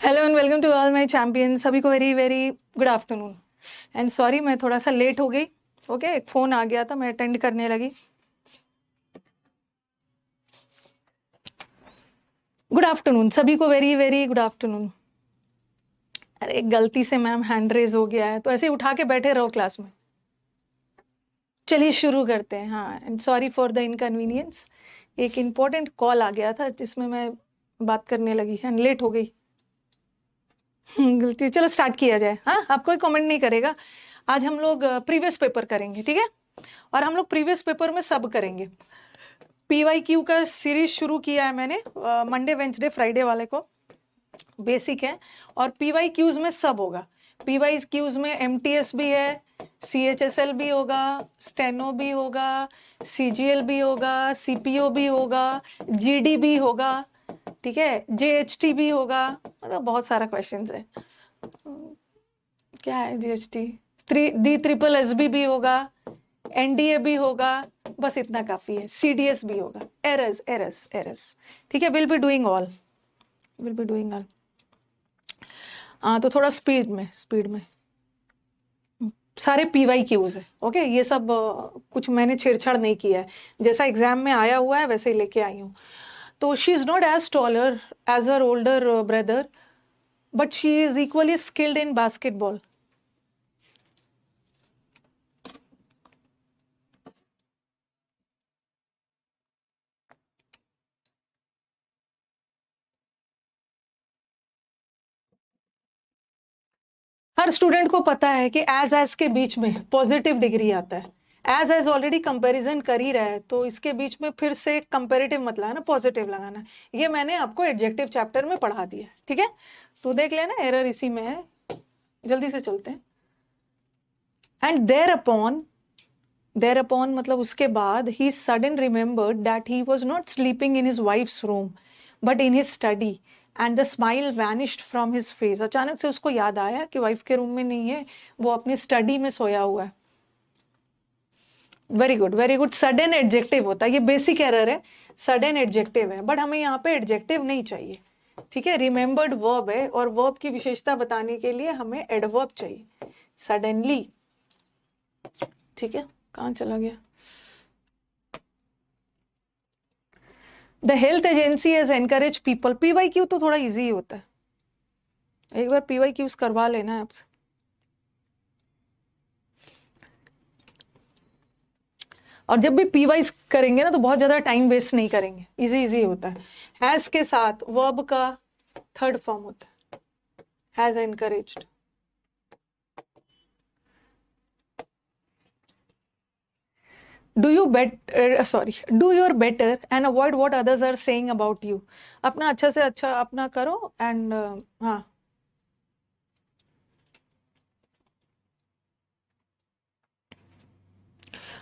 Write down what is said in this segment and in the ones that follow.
Hello and welcome to all my champions. सभी को very very good afternoon and sorry मैं थोड़ा सा लेट हो गई। ओके एक फ़ोन आ गया था, मैं अटेंड करने लगी। गुड आफ्टरनून सभी को, वेरी वेरी गुड आफ्टरनून। अरे गलती से मैम हैंड रेज हो गया है, तो ऐसे ही उठा के बैठे रहो क्लास में। चलिए शुरू करते हैं। हाँ, and sorry for the inconvenience. एक इम्पोर्टेंट कॉल आ गया था जिसमें मैं बात करने लगी एंड लेट हो गई। गलती। चलो स्टार्ट किया जाए। हाँ, आप कोई कमेंट नहीं करेगा। आज हम लोग प्रीवियस पेपर करेंगे, ठीक है? और हम लोग प्रीवियस पेपर में सब करेंगे। PYQ का सीरीज शुरू किया है मैंने मंडे वेंसडे फ्राइडे वाले को। बेसिक है और PYQs में सब होगा। PYQs में MTS भी है, CHSL भी होगा, स्टेनो भी होगा, CGL भी होगा, CPO भी होगा, GD भी होगा, ठीक है, JHT भी होगा। मतलब बहुत सारा क्वेश्चंस है। क्या है GHT? D SSS भी होगा, NDA भी होगा, बस इतना काफी है। CDS भी होगा। एरर्स, ठीक है। Will be doing all. तो थोड़ा स्पीड में सारे PYQs है। ओके, ये सब कुछ मैंने छेड़छाड़ नहीं किया है, जैसा एग्जाम में आया हुआ है वैसे ही लेके आई हूँ। तो she is not as taller as her older brother, but she is equally skilled in basketball. हर स्टूडेंट को पता है कि एज के बीच में पॉजिटिव डिग्री आता है। एज ऑलरेडी कंपैरिजन कर ही रहा है, तो इसके बीच में फिर से कंपैरेटिव मत लगाना, पॉजिटिव लगाना। ये मैंने आपको एडजेक्टिव चैप्टर में पढ़ा दिया, ठीक है? तो देख लेना, एरर इसी में है। जल्दी से चलते हैं। एंड देयर अपॉन मतलब उसके बाद ही sudden remembered that he was not sleeping in his wife's room but in his study and the smile vanished from his face. अचानक से उसको याद आया कि वाइफ के रूम में नहीं है, वो अपनी स्टडी में सोया हुआ है। Very good, very good. Sudden adjective होता है, ये बेसिक एरर है। सडन एडजेक्टिव है, बट हमें यहाँ पे एडजेक्टिव नहीं चाहिए, ठीक है? रिमेंबर्ड वर्ब है और वर्ब की विशेषता बताने के लिए हमें एडवर्ब चाहिए। सडनली, ठीक है? कहाँ चला गया? The health agency has encourage people. PYQ तो थोड़ा इजी होता है, एक बार PYQs करवा लेना है आपसे। और जब भी PYs करेंगे ना तो बहुत ज्यादा टाइम वेस्ट नहीं करेंगे, इजी इजी होता है। हैज के साथ वर्ब का थर्ड फॉर्म होता है, has encouraged. Do your better and avoid what others are saying about you. अपना अच्छा से अच्छा अपना करो एंड हाँ,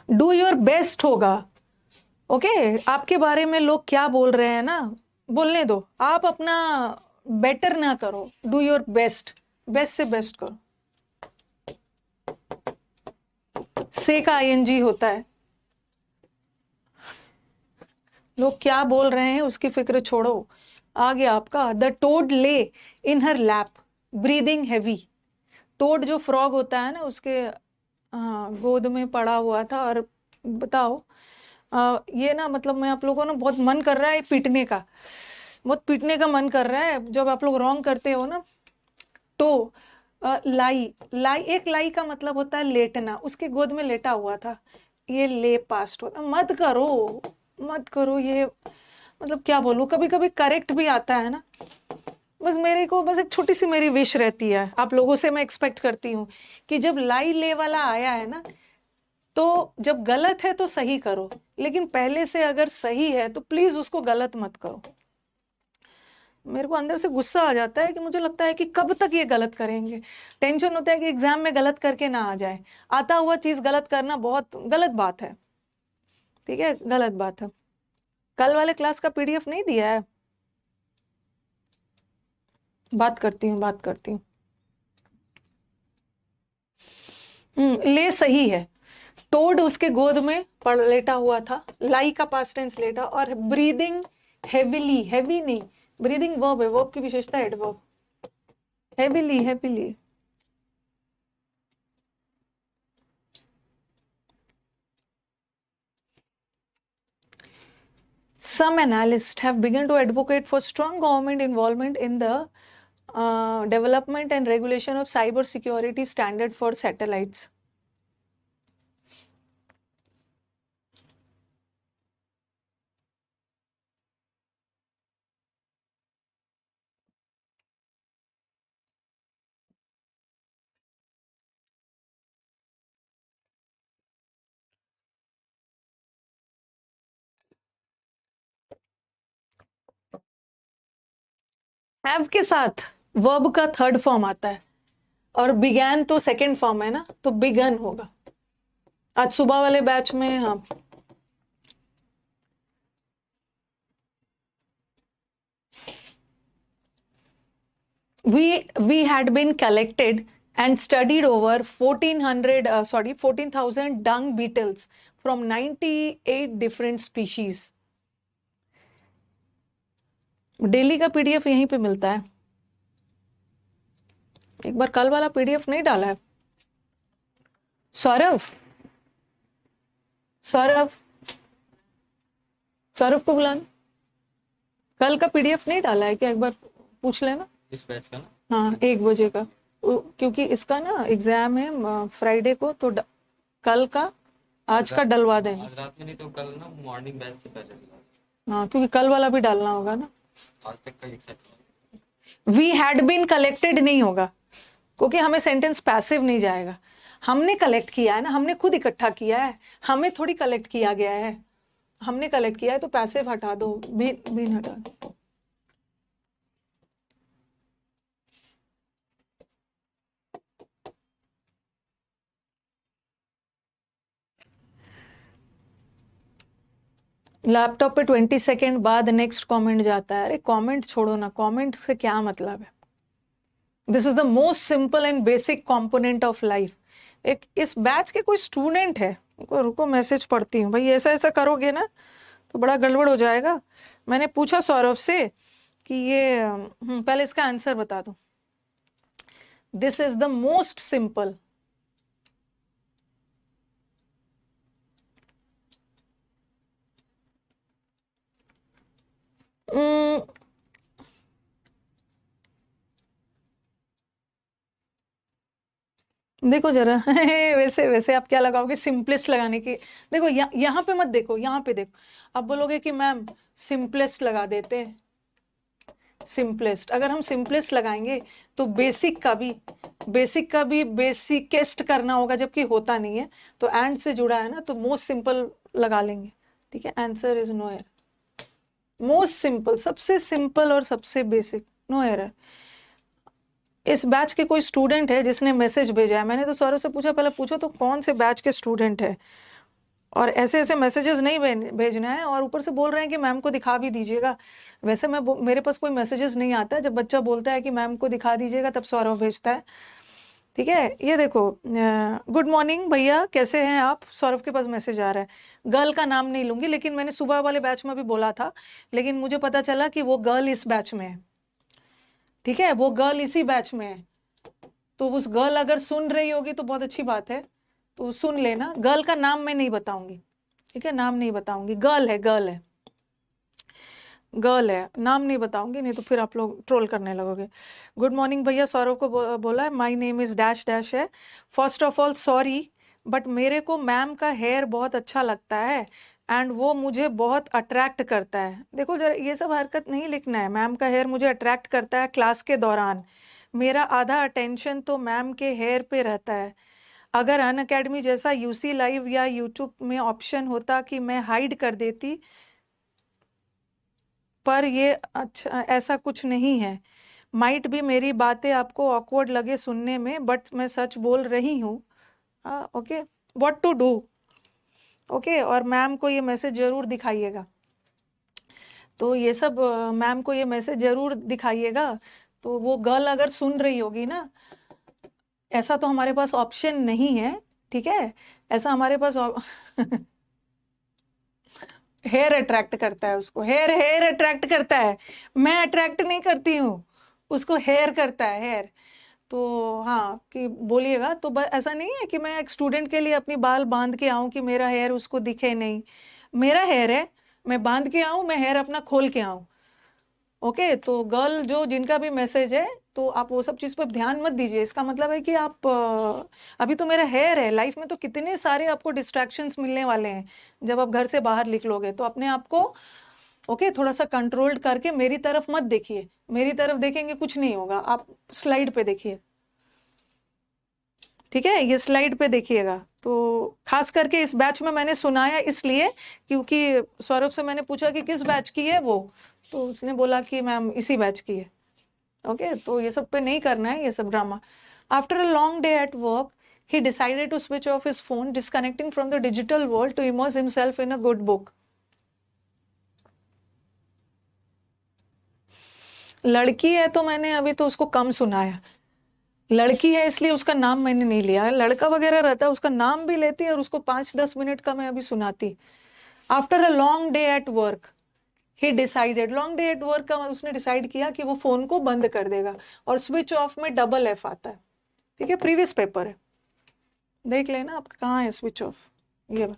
डू योर बेस्ट होगा। ओके, आपके बारे में लोग क्या बोल रहे हैं ना, बोलने दो, आप अपना बेटर ना करो। डू योर बेस्ट, बेस्ट से बेस्ट करो। से का ING होता है। लोग क्या बोल रहे हैं उसकी फिक्र छोड़ो। आ गया आपका। The toad lay in her lap breathing heavy. Toad जो फ्रॉग होता है ना, उसके गोद में पड़ा हुआ था। और बताओ, ये ना मतलब मैं आप लोगों को ना बहुत मन कर रहा है पीटने का, बहुत पीटने का मन कर रहा है जब आप लोग रॉन्ग करते हो ना। तो एक लाई का मतलब होता है लेटना, उसके गोद में लेटा हुआ था, ये ले पास्ट होता। मत करो ये, मतलब क्या बोलूं, कभी कभी करेक्ट भी आता है ना। बस मेरे को बस एक छोटी सी मेरी विश रहती है, आप लोगों से मैं एक्सपेक्ट करती हूँ कि जब लाई ले वाला आया है ना, तो जब गलत है तो सही करो, लेकिन पहले से अगर सही है तो प्लीज उसको गलत मत करो। मेरे को अंदर से गुस्सा आ जाता है कि मुझे लगता है कि कब तक ये गलत करेंगे। टेंशन होता है कि एग्जाम में गलत करके ना आ जाए। आता हुआ चीज गलत करना बहुत गलत बात है, ठीक है? गलत बात है। कल वाले क्लास का PDF नहीं दिया है? बात करती हूँ। ले सही है। टोड उसके गोद में पड़ लेटा हुआ था, लाई का पास्ट टेंस लेटा, और ब्रीदिंग हेविली, हैवी नहीं, ब्रीदिंग वर्ब है, वर्ब की विशेषता adverb. heavily. Some analysts have begun to advocate for strong government involvement in the development and regulation of cyber security standard for satellites. Have के साथ verb का third form आता है और बिगैन तो सेकंड फॉर्म है ना, तो बिगन होगा। आज सुबह वाले बैच में हाँ we had been collected and studied over 14,000 dung beetles from 98 different species. Daily का पीडीएफ यहीं पे मिलता है। एक बार कल वाला पीडीएफ नहीं डाला है सौरभ? सौरभ को बुलाना। कल का पीडीएफ नहीं डाला है क्या? एक बार पूछ लेना। इस बैच का ना? हाँ 1 बजे का, क्योंकि इसका ना एग्जाम है फ्राइडे को, तो कल का आज का डलवा देना। आज रात में नहीं तो कल ना मॉर्निंग बैच से पहले। हाँ क्योंकि कल वाला भी डालना होगा ना। आज तक का एक set we had been collected नहीं होगा, क्योंकि हमें सेंटेंस पैसिव नहीं जाएगा। हमने कलेक्ट किया है ना, हमने खुद इकट्ठा किया है, हमें थोड़ी कलेक्ट किया गया है। हमने कलेक्ट किया है तो पैसिव हटा दो, बीन हटा दो। लैपटॉप पे 20 सेकेंड बाद नेक्स्ट कमेंट जाता है। अरे कमेंट छोड़ो ना, कमेंट से क्या मतलब है? This is the most simple and basic component of life. एक इस बैच के कोई स्टूडेंट है, रुको मैसेज पढ़ती हूँ। भाई ऐसा ऐसा करोगे ना तो बड़ा गड़बड़ हो जाएगा। मैंने पूछा सौरभ से कि ये पहले इसका आंसर बता दो। This is the most simple. देखो जरा वैसे वैसे आप क्या लगाओगे? सिंपलेस्ट लगाने की। देखो यहाँ पे मत देखो, यहाँ पे देखो। अब बोलोगे कि मैम सिंपलेस्ट लगा देते। सिंपलेस्ट, अगर हम सिंपलेस्ट लगाएंगे तो बेसिक का भी बेसिकेस्ट करना होगा, जबकि होता नहीं है। तो एंड से जुड़ा है ना, तो मोस्ट सिंपल लगा लेंगे। ठीक है, answer is no error. Most simple, सबसे सिंपल और सबसे बेसिक, नो एरर। इस बैच के कोई स्टूडेंट है जिसने मैसेज भेजा है। मैंने तो सौरभ से पूछा, पहले पूछो तो कौन से बैच के स्टूडेंट है, और ऐसे ऐसे मैसेजेस नहीं भेजना है। और ऊपर से बोल रहे हैं कि मैम को दिखा भी दीजिएगा। वैसे मेरे पास कोई मैसेजेस नहीं आता है। जब बच्चा बोलता है कि मैम को दिखा दीजिएगा तब सौरभ भेजता है। ठीक है, ये देखो, गुड मॉर्निंग भैया, कैसे हैं आप? सौरभ के पास मैसेज आ रहा है। गर्ल का नाम नहीं लूंगी, लेकिन मैंने सुबह वाले बैच में भी बोला था, लेकिन मुझे पता चला कि वो गर्ल इस बैच में है। ठीक है, वो गर्ल इसी बैच में है। तो उस गर्ल अगर सुन रही होगी तो बहुत अच्छी बात है, तो सुन लेना। गर्ल का नाम मैं नहीं बताऊंगी, ठीक है, नाम नहीं बताऊंगी। गर्ल है, नाम नहीं बताऊंगी, नहीं तो फिर आप लोग ट्रोल करने लगोगे। गुड मॉर्निंग भैया, सौरभ को बोला है। My name is dash dash है। First of all sorry, but मेरे को मैम का हेयर बहुत अच्छा लगता है एंड वो मुझे बहुत अट्रैक्ट करता है। देखो जरा, ये सब हरकत नहीं लिखना है। मैम का हेयर मुझे अट्रैक्ट करता है क्लास के दौरान। मेरा आधा अटेंशन तो मैम के हेयर पे रहता है। अगर अन अकेडमी जैसा यूसी लाइव या यूट्यूब में ऑप्शन होता कि मैं हाइड कर देती, पर ये अच्छा ऐसा कुछ नहीं है। माइट भी मेरी बातें आपको ऑकवर्ड लगे सुनने में, बट मैं सच बोल रही हूँ। Okay, what to do? Okay, और मैम को ये मैसेज जरूर दिखाइएगा। तो ये सब मैम को ये मैसेज जरूर दिखाइएगा। तो वो गर्ल अगर सुन रही होगी ना, ऐसा तो हमारे पास ऑप्शन नहीं है। ठीक है, ऐसा हमारे पास हेयर अट्रैक्ट करता है उसको, हेयर अट्रैक्ट करता है। मैं अट्रैक्ट नहीं करती हूँ उसको, हेयर करता है, हेयर। तो हाँ कि बोलिएगा। तो ऐसा नहीं है कि मैं एक स्टूडेंट के लिए अपनी बाल बांध के आऊं कि मेरा हेयर उसको दिखे नहीं। मेरा हेयर है, मैं बांध के आऊं, मैं हेयर अपना खोल के आऊं। ओके, तो गर्ल जो जिनका भी मैसेज है, तो आप वो सब चीज पर ध्यान मत दीजिए। इसका मतलब है कि आप अभी तो मेरा हेयर है, लाइफ में तो कितने सारे आपको डिस्ट्रैक्शंस मिलने वाले हैं जब आप घर से बाहर निकलोगे। तो अपने आप को ओके थोड़ा सा कंट्रोल्ड करके मेरी तरफ मत देखिए। मेरी तरफ देखेंगे कुछ नहीं होगा, आप स्लाइड पे देखिए। ठीक है, ये स्लाइड पे देखिएगा। तो खास करके इस बैच में मैंने सुनाया इसलिए क्योंकि सौरभ से मैंने पूछा कि किस बैच की है वो, तो उसने बोला कि मैम इसी बैच की है। ओके, तो ये सब पे नहीं करना है ये सब drama. After a long day at work he decided to switch off his phone, disconnecting from the digital world to immerse himself in a good book. लड़की है तो मैंने अभी तो उसको कम सुनाया। लड़की है इसलिए उसका नाम मैंने नहीं लिया। लड़का वगैरह रहता उसका नाम भी लेती और उसको 5-10 मिनट का मैं अभी सुनाती। After a long day at work he decided, long day at work का उसने डिसाइड किया कि वो फोन को बंद कर देगा। और स्विच ऑफ में डबल एफ आता है। ठीक है, प्रीवियस पेपर है, देख लेना आप कहाँ है स्विच ऑफ। ये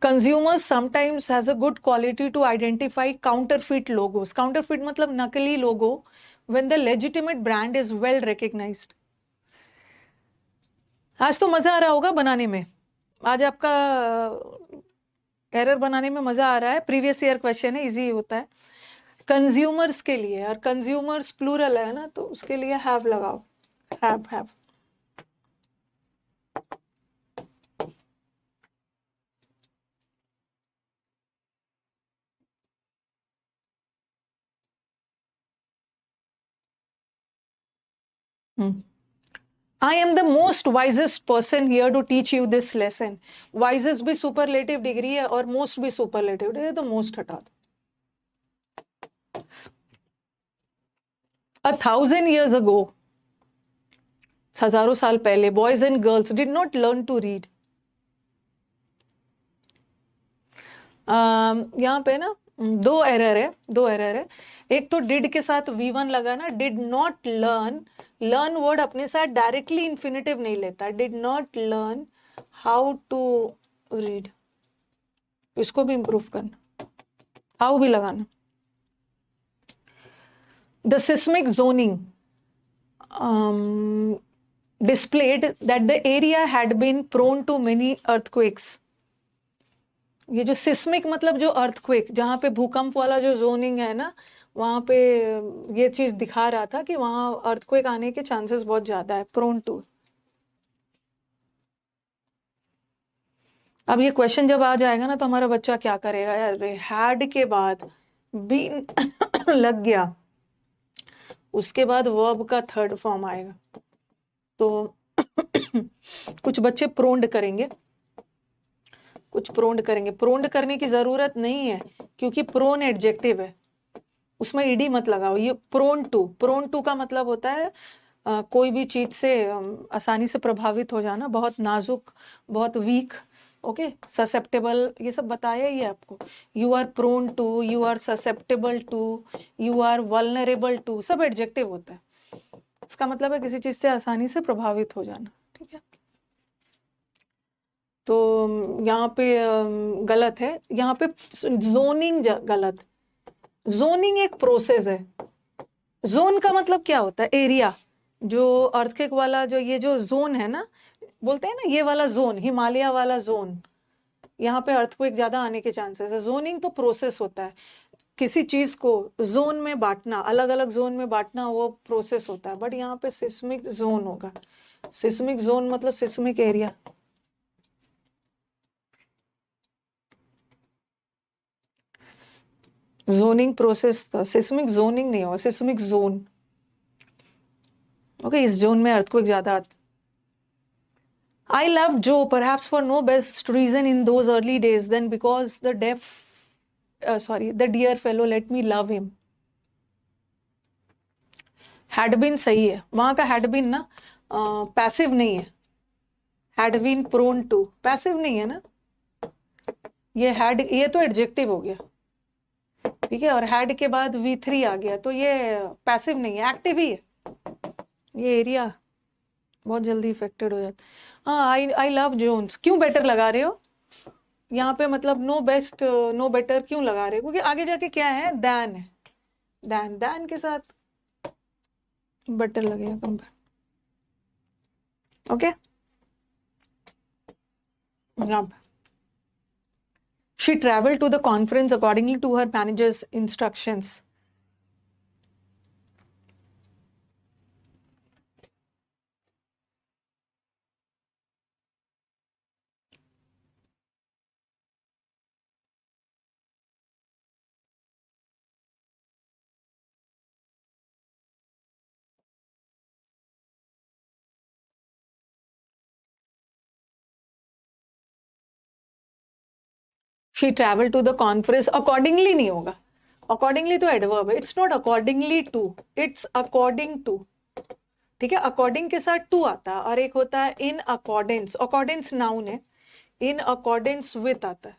consumers sometimes has a good quality to identify counterfeit logos. Counterfeit मतलब नकली लोगो when the legitimate brand is well recognized. आज तो मजा आ रहा होगा बनाने में। आज आपका एरर बनाने में मजा आ रहा है। प्रीवियस ईयर क्वेश्चन है, इजी होता है कंज्यूमर्स के लिए। और कंज्यूमर्स प्लूरल है ना, तो उसके लिए हैव लगाओ, have. I am the most wisest person here to teach you this lesson. Wisest भी superlative डिग्री है और most भी superlative डिग्री, तो most हटा दो। 1,000 years ago, हजारों साल पहले, boys and girls did not learn to read. यहाँ पे ना दो एरर है। एक तो डिड के साथ V1 लगा ना, did not learn. Learn word अपने साथ डायरेक्टली इन्फिनेटिव नहीं लेता। Did not learn how to read, इसको भी इंप्रूव करना, हाउ भी लगाना। The seismic zoning displayed that the area had been prone to many earthquakes. ये जो सिस्मिक मतलब जो अर्थक्वेक, जहां पे भूकंप वाला जो जोनिंग है ना, वहां पे ये चीज दिखा रहा था कि वहां अर्थक्वेक आने के चांसेस बहुत ज्यादा है, प्रोन टू। अब ये क्वेश्चन जब आ जाएगा ना तो हमारा बच्चा क्या करेगा यार, हैड के बाद बीन लग गया, उसके बाद वर्ब का थर्ड फॉर्म आएगा, तो कुछ बच्चे प्रोन्ड करेंगे, कुछ प्रोन्ड करेंगे। प्रोन्ड करने की जरूरत नहीं है क्योंकि प्रोन एडजेक्टिव है, उसमें ईडी मत लगाओ। ये प्रोन टू का मतलब होता है कोई भी चीज से आसानी से प्रभावित हो जाना, बहुत नाजुक, बहुत वीक। ओके, ससेप्टेबल, ये सब बताया ही है आपको। You are prone to, you are susceptible to, you are vulnerable to, सब एडजेक्टिव होता है। इसका मतलब है किसी चीज से आसानी से प्रभावित हो जाना। ठीक है, तो यहाँ पे गलत है, यहाँ पे जोनिंग गलत। जोनिंग एक प्रोसेस है। जोन का मतलब क्या होता है, एरिया। जो अर्थक्वेक वाला जो ये जो जोन है ना, बोलते हैं ना ये वाला जोन, हिमालय वाला जोन, यहाँ पे अर्थक्वेक ज्यादा आने के चांसेस है। जोनिंग तो प्रोसेस होता है, किसी चीज को जोन में बांटना, अलग अलग जोन में बांटना, वो प्रोसेस होता है। बट यहाँ पे सिस्मिक जोन होगा। सिस्मिक जोन मतलब सिस्मिक एरिया। जोनिंग प्रोसेस था, सिस्मिक जोनिंग नहीं होगा, सिस्मिक जोन। ओके, इस जोन में अर्थक्वेक ज्यादा आता। I loved Joe perhaps for no best reason in those early days than because the the dear fellow let me love him. Had been सही है, वहां का had been ना passive नहीं है। had been prone to passive नहीं है ना, ये had, ये तो एडजेक्टिव हो गया। ठीक है, और हैड के बाद V3 आ गया, तो ये पैसिव नहीं है, एक्टिव ही है। ये एरिया बहुत जल्दी इफेक्टेड हो जाता है। हाँ, आई लव जोन्स क्यों बेटर लगा रहे हो यहाँ पे, मतलब नो बेस्ट नो बेटर क्यों लगा रहे हो, क्योंकि आगे जाके क्या है, दैन है, दैन के साथ बेटर लगेगा कंपेयर। ओके, अब she traveled to the conference accordingly to her manager's instructions. She traveled to the conference accordingly नहीं होगा, accordingly तो adverb है, it's not accordingly to, it's according to। ठीक है, according के साथ to आता है, और एक होता है in accordance, accordance noun है, in accordance with आता है,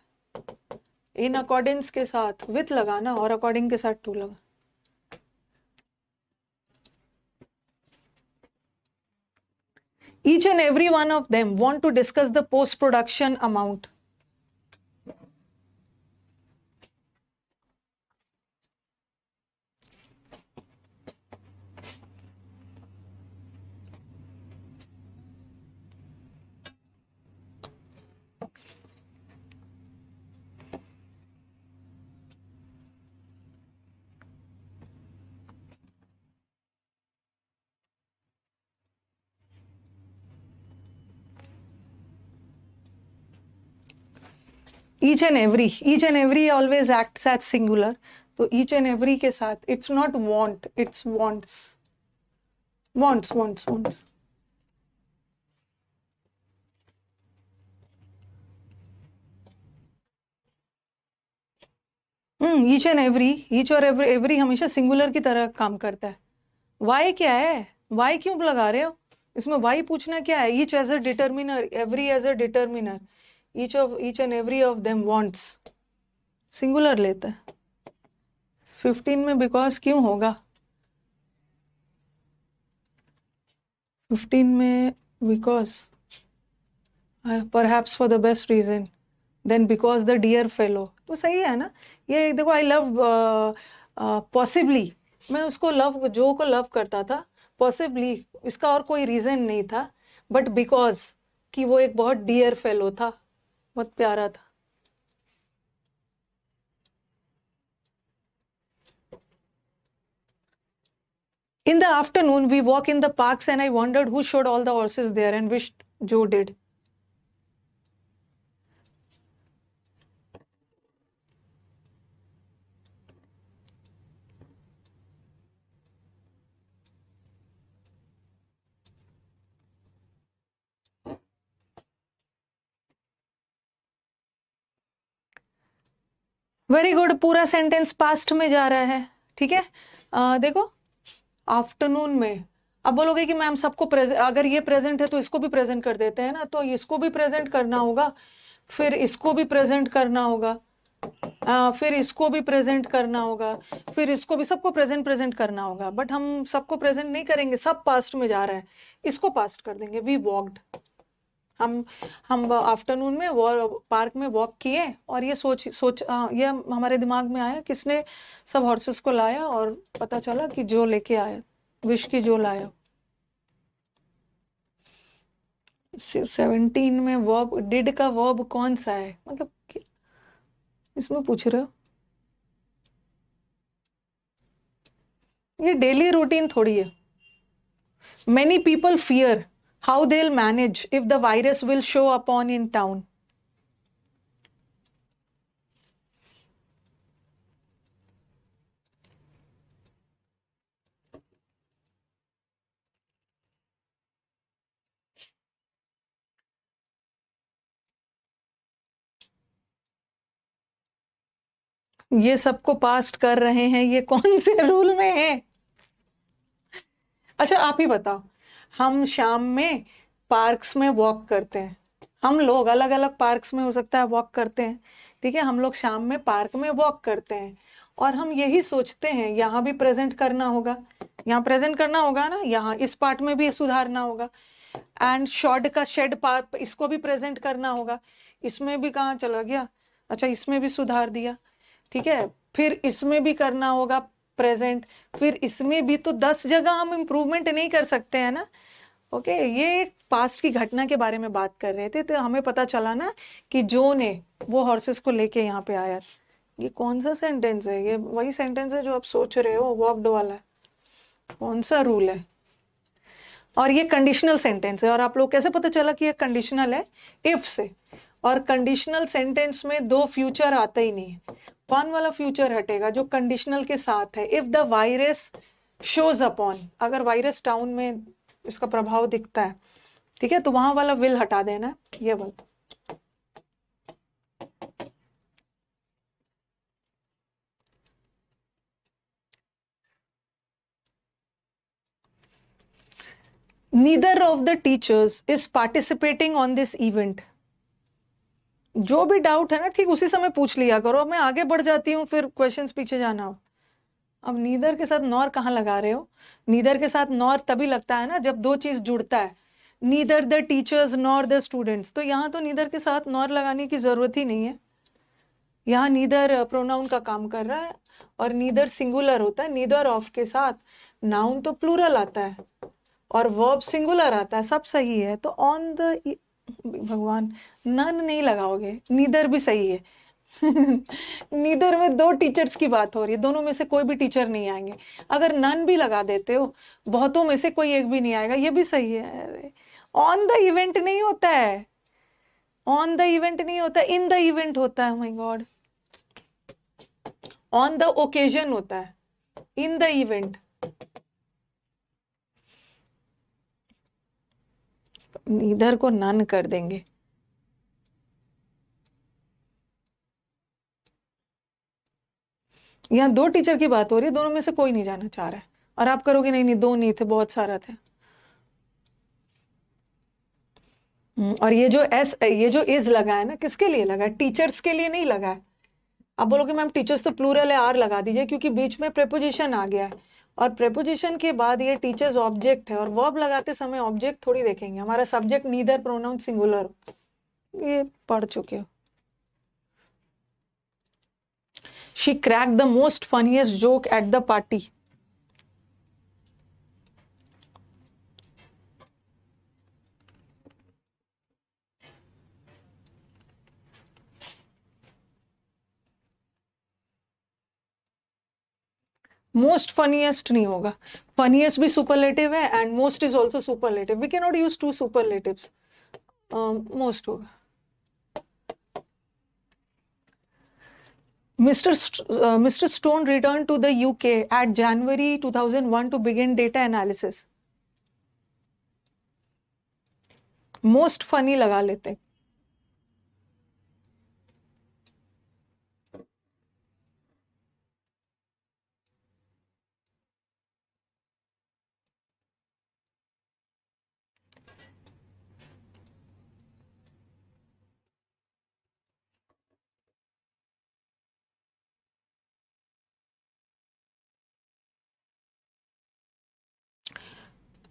in accordance के साथ with लगाना और according के साथ to लगा। Each and every one of them want to discuss the post production amount. each and every always acts as singular, तो each and every के साथ it's not want, it's wants, wants। Each and every, each और every हमेशा singular की तरह काम करता है। वाई क्या है, वाई क्यों लगा रहे हो इसमें, वाई पूछना क्या है, each as a determiner, every as a determiner, each and every of them wants, singular लेता है। 15 में बिकॉज क्यों होगा, 15 में because, perhaps for the best reason, then because the dear fellow, तो सही है ना। ये देखो, आई लव पॉसिबली, मैं उसको लव, जो को लव करता था पॉसिबली, इसका और कोई रीजन नहीं था, बट बिकॉज कि वो एक बहुत डियर फेलो था, बहुत प्यारा था। In the afternoon, we walk in the parks and I wondered who showed all the horses there and wished Joe did. Very good, पूरा सेंटेंस पास्ट में जा रहा है, ठीक है। देखो, आफ्टरनून में, अब बोलोगे कि मैम सबको अगर ये प्रेजेंट है तो इसको भी प्रेजेंट कर देते हैं ना, तो इसको भी प्रेजेंट करना होगा, फिर इसको भी प्रेजेंट करना होगा, फिर इसको भी प्रेजेंट करना होगा, फिर इसको भी, सबको प्रेजेंट करना होगा, बट हम सबको प्रेजेंट नहीं करेंगे, सब पास्ट में जा रहा है, इसको पास्ट कर देंगे, वी वॉक्ड। हम आफ्टरनून में पार्क में वॉक किए, और ये ये हमारे दिमाग में आया, किसने सब हॉर्सेस को लाया, और पता चला कि जो लेके आया, विश की जो लाया। 17 में वर्ब, डिड का वर्ब कौन सा है, मतलब इसमें पूछ रहे हो, ये डेली रूटीन थोड़ी है। Many people fear how they'll manage if the virus will show upon in town. ये सबको पास्ट कर रहे हैं, ये कौन से रूल में है। अच्छा, आप ही बताओ, हम शाम में पार्क्स में वॉक करते हैं, हम लोग अलग अलग पार्क्स में हो सकता है वॉक करते हैं, ठीक है, हम लोग शाम में पार्क में वॉक करते हैं और हम यही सोचते हैं यहाँ भी प्रेजेंट करना होगा, यहाँ प्रेजेंट करना होगा ना, यहाँ इस पार्ट में भी सुधारना होगा, एंड शॉर्ट का शेड पार्ट इसको भी प्रेजेंट करना होगा, इसमें भी कहाँ चला गया, अच्छा इसमें भी सुधार दिया, ठीक है, फिर इसमें भी करना होगा प्रेजेंट, फिर इसमें भी, तो 10 जगह हम इम्प्रूवमेंट नहीं कर सकते हैं ना। ओके, ये एक पास्ट की घटना के बारे में बात कर रहे थे, तो हमें पता चला ना कि जो ने वो हॉर्सेस को लेके यहाँ पे आया। ये कौन सा सेंटेंस है? ये वही सेंटेंस है जो आप सोच रहे हो, वॉक्ड वाला। कौन सा रूल है? और ये कंडीशनल सेंटेंस है, और आप लोग कैसे पता चला कि ये कंडीशनल है? इफ से। और कंडीशनल सेंटेंस में दो फ्यूचर आते ही नहीं है, कौन वाला फ्यूचर हटेगा? जो कंडीशनल के साथ है। If the virus shows upon, अगर वायरस टाउन में इसका प्रभाव दिखता है, ठीक है, तो वहां वाला विल हटा देना, ये वाला। Neither of the teachers is participating on this event. जो भी डाउट है ना, ठीक उसी समय पूछ लिया करो, अब मैं आगे बढ़ जाती हूँ, फिर क्वेश्चंस पीछे जाना हो। अब नीदर के साथ नॉर कहाँ लगा रहे हो? नीदर के साथ नॉर तभी लगता है ना जब दो चीज जुड़ता है, neither the teachers nor the students, तो यहाँ तो नीदर के साथ नॉर लगाने की जरूरत ही नहीं है। यहाँ नीदर प्रोनाउन का काम कर रहा है, और नीदर सिंगुलर होता है, नीदर ऑफ के साथ नाउन तो प्लूरल आता है और वर्ब सिंगुलर आता है, सब सही है। तो ऑन द, भगवान, नन नहीं लगाओगे, नीदर भी सही है। नीदर में दो टीचर्स की बात हो रही है, दोनों में से कोई भी टीचर नहीं आएंगे। अगर नन भी लगा देते हो, बहुतों में से कोई एक भी नहीं आएगा, ये भी सही है। अरे ऑन द इवेंट नहीं होता है, ऑन द इवेंट नहीं होता, इन द इवेंट होता है। My God, on the occasion होता है, इन द इवेंट। नीदर को नन कर देंगे। यहाँ दो टीचर की बात हो रही है, दोनों में से कोई नहीं जाना चाह रहा है, और आप करोगे नहीं नहीं दो नहीं थे, बहुत सारा थे। और ये जो एस, ये जो इज लगा है ना, किसके लिए लगा है? टीचर्स के लिए नहीं लगा है। आप बोलोगे मैम टीचर्स तो प्लूरल है, आर लगा दीजिए, क्योंकि बीच में प्रेपोजिशन आ गया है, और प्रेपोजिशन के बाद ये टीचर्स ऑब्जेक्ट है, और वर्ब लगाते समय ऑब्जेक्ट थोड़ी देखेंगे, हमारा सब्जेक्ट नीदर प्रोनाउन सिंगुलर, ये पढ़ चुके हो। She cracked the most funniest joke at the party. Most funniest नहीं होगा, funniest भी superlative है and most is also superlative. We cannot use two superlatives. Most होगा. Mr. Stone returned to the UK at January 2001 to begin data analysis. Most funny लगा लेते हैं.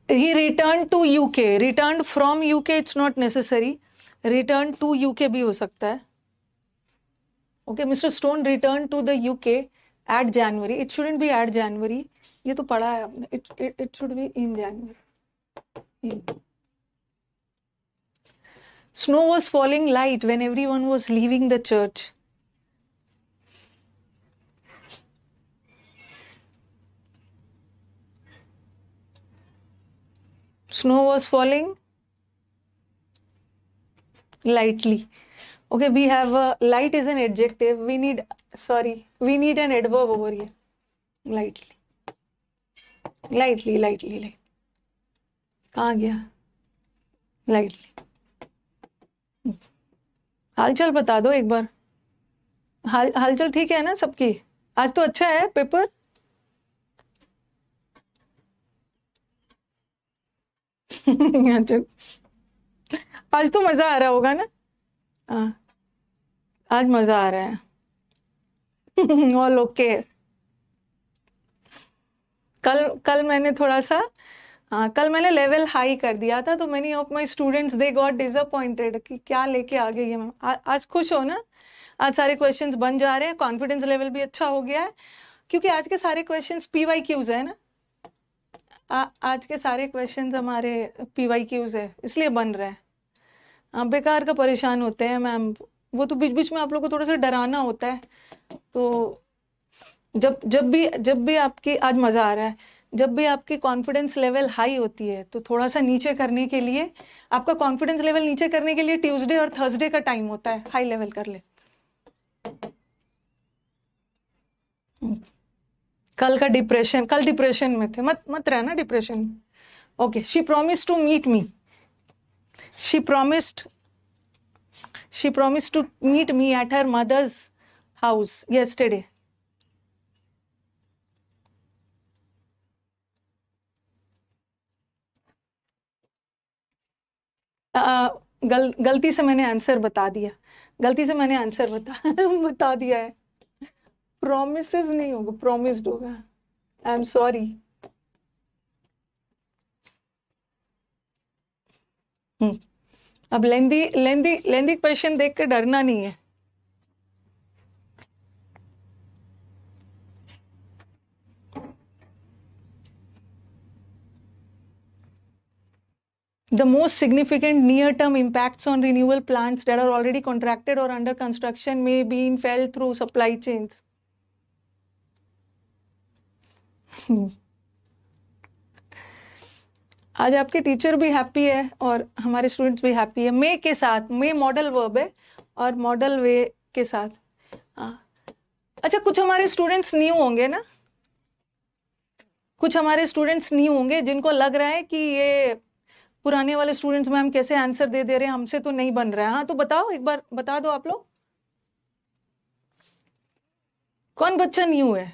He returned to UK. Returned from UK, it's not necessary. Return to UK भी हो सकता है. Okay, Mr. Stone returned to the UK at January. It shouldn't be at January. ये तो पढ़ा है आपने. It should be in January. In. Snow was falling light when everyone was leaving the church. Snow was falling lightly. Okay, we have light is an adjective. We need an adverb over here. Lightly. Lightly. कहाँ गया? Lightly. हालचाल बता दो एक बार. हालचाल ठीक है ना सबकी? आज तो अच्छा है पेपर. आज तो मजा आ रहा होगा ना? हाँ, आज मजा आ रहा है। All okay. कल कल मैंने थोड़ा सा, हाँ कल मैंने लेवल हाई कर दिया था, तो many of my students they got disappointed कि क्या लेके आ गई है मैम। आज खुश हो ना? आज सारे क्वेश्चंस बन जा रहे हैं, कॉन्फिडेंस लेवल भी अच्छा हो गया है, क्योंकि आज के सारे क्वेश्चंस पीवाई क्यूज है ना। आज के सारे क्वेश्चंस हमारे पीवाई क्यूज है, इसलिए बन रहे हैं। आप बेकार का परेशान होते हैं मैम, वो तो बीच बीच में आप लोग को थोड़ा सा डराना होता है। तो जब भी आपकी, आज मजा आ रहा है, जब भी आपकी कॉन्फिडेंस लेवल हाई होती है तो थोड़ा सा नीचे करने के लिए, आपका कॉन्फिडेंस लेवल नीचे करने के लिए ट्यूसडे और थर्सडे का टाइम होता है, हाई लेवल कर ले। कल का डिप्रेशन, कल डिप्रेशन में थे, मत मत रहना डिप्रेशन में। Okay, she promised to meet me, she promised to meet me at her mother's house yesterday. गलती से मैंने आंसर बता दिया, गलती से मैंने आंसर बता दिया है। प्रोमिसेस नहीं होगा, प्रोमिस्ड होगा। I am sorry. अब लेंदी लेंदी लेंदी क्वेश्चन देख के डरना नहीं है। The most significant near-term impacts on renewable plants that are already contracted or under construction may be felt through supply chains. आज आपके टीचर भी हैप्पी है और हमारे स्टूडेंट्स भी हैप्पी है। मे के साथ, मे मॉडल वर्ब है और मॉडल वे के साथ। अच्छा, कुछ हमारे स्टूडेंट्स न्यू होंगे ना, कुछ हमारे स्टूडेंट्स न्यू होंगे जिनको लग रहा है कि ये पुराने वाले स्टूडेंट्स मैम कैसे आंसर दे रहे हैं, हमसे तो नहीं बन रहा है। हाँ तो बताओ, एक बार बता दो आप लोग, कौन बच्चा न्यू है?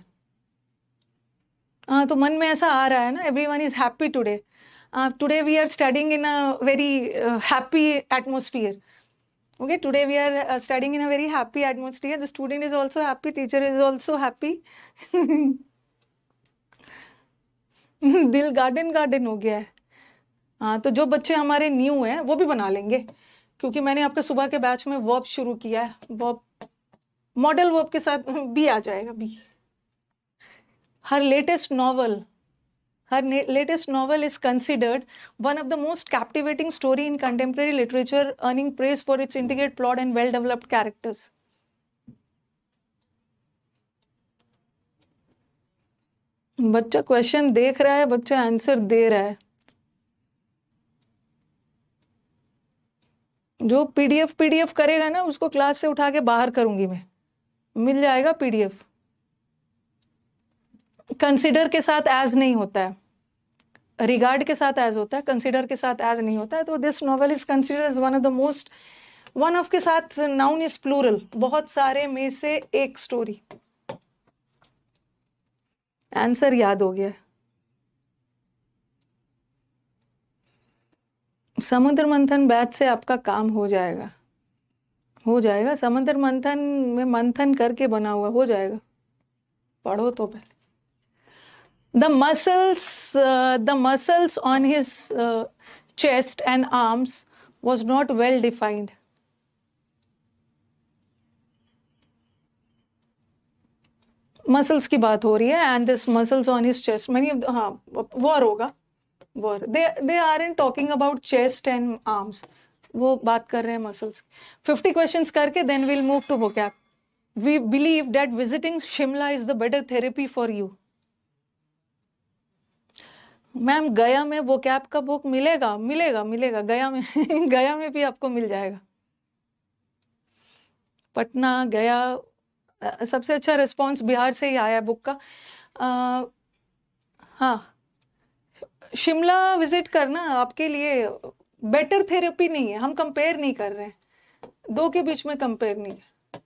हाँ तो मन में ऐसा आ रहा है ना, everyone is happy today. Today we are studying in a very happy atmosphere. Okay, today we are studying in a very happy atmosphere. The student is also happy, teacher is also happy. दिल garden garden हो गया है। हाँ तो जो बच्चे हमारे new हैं वो भी बना लेंगे, क्योंकि मैंने आपके सुबह के बैच में वर्ब शुरू किया है, वर्ब मॉडल वर्ब के साथ भी आ जाएगा भी। हर latest novel is considered one of the most captivating story in contemporary literature, earning praise for its intricate plot and well-developed characters. बच्चा क्वेश्चन देख रहा है, बच्चा आंसर दे रहा है। जो पीडीएफ करेगा ना, उसको क्लास से उठा के बाहर करूंगी मैं, मिल जाएगा पीडीएफ। कंसिडर के साथ एज नहीं होता है, रिगार्ड के साथ एज होता है, कंसिडर के साथ एज नहीं होता है। तो this novel is considered as one of the most, one of के साथ नाउन इज प्लूरल, बहुत सारे में से एक स्टोरी। आंसर याद हो गया। समुद्र मंथन बैच से आपका काम हो जाएगा, हो जाएगा। समुद्र मंथन में मंथन करके बना हुआ, हो जाएगा। पढ़ो तो पहले। The muscles on his chest and arms was not well defined. Muscles की बात हो रही है, and this muscles on his chest, many of हाँ वर होगा, were. They are in talking about chest and arms, वो बात कर रहे हैं मसल्स। 50 क्वेश्चंस करके then will move to vocab. We believe that visiting Shimla is the better therapy for you. Ma'am गया में वोकैब का बुक मिलेगा, मिलेगा गया में गया में भी आपको मिल जाएगा। पटना, गया, सबसे अच्छा रिस्पांस बिहार से ही आया बुक का। हाँ, शिमला विजिट करना आपके लिए बेटर थेरेपी नहीं है, हम कंपेयर नहीं कर रहे हैं, दो के बीच में कंपेयर नहीं है।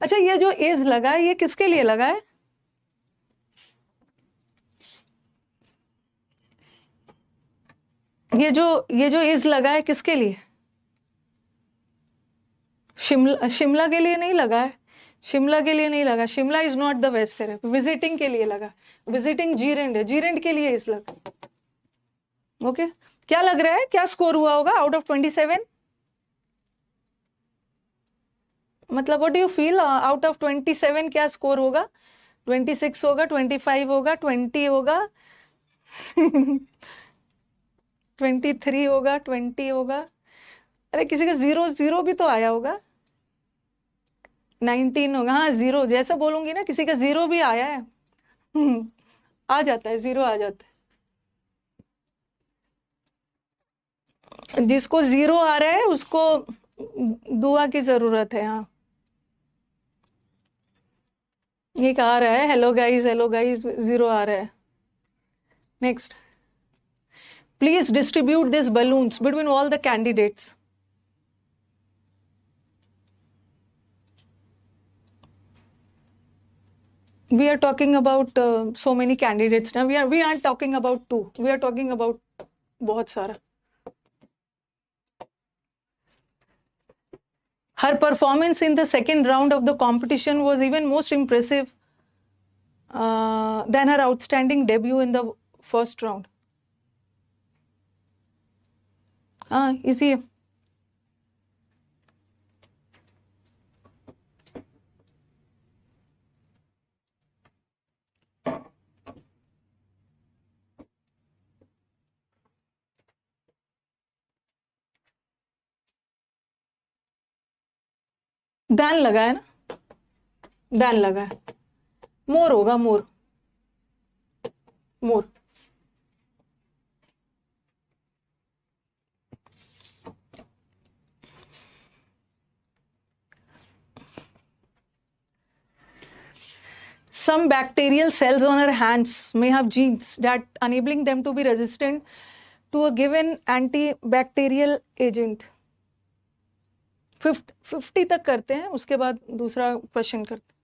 अच्छा, ये जो एज लगा है, ये किसके लिए लगा है? ये जो एज लगा है किसके लिए? शिमला शिमला के लिए नहीं लगा है, शिमला के लिए नहीं लगा, Shimla is not the west है, विजिटिंग के लिए लगा, विजिटिंग जीरेंड है, जीरेंड के लिए इस लगा। ओके क्या लग रहा है, क्या स्कोर हुआ होगा आउट ऑफ 27? मतलब what do you feel, out of 27 क्या स्कोर होगा? 26 होगा, 25 होगा, 20 होगा 23 होगा, 20 होगा, अरे किसी का 0 0 भी तो आया होगा, 19 होगा, हाँ 0 जैसा बोलूंगी ना, किसी का 0 भी आया है आ जाता है, 0 आ जाता है, जिसको 0 आ रहा है उसको दुआ की जरूरत है। हाँ ये आ रहा है, हेलो गाइस 0 आ रहा है। Next, please distribute this balloons between all the candidates. We are talking about so many candidates now. We aren't talking about 2. We are talking about बहुत सारा. Her performance in the second round of the competition was even most impressive than her outstanding debut in the first round. हाँ इसी then लगा है ना, then लगा है, मोर होगा, मोर मोर। Some bacterial cells on her hands may have genes that enabling them to be resistant to a given antibacterial agent. 50 तक करते हैं, उसके बाद दूसरा क्वेश्चन करते हैं।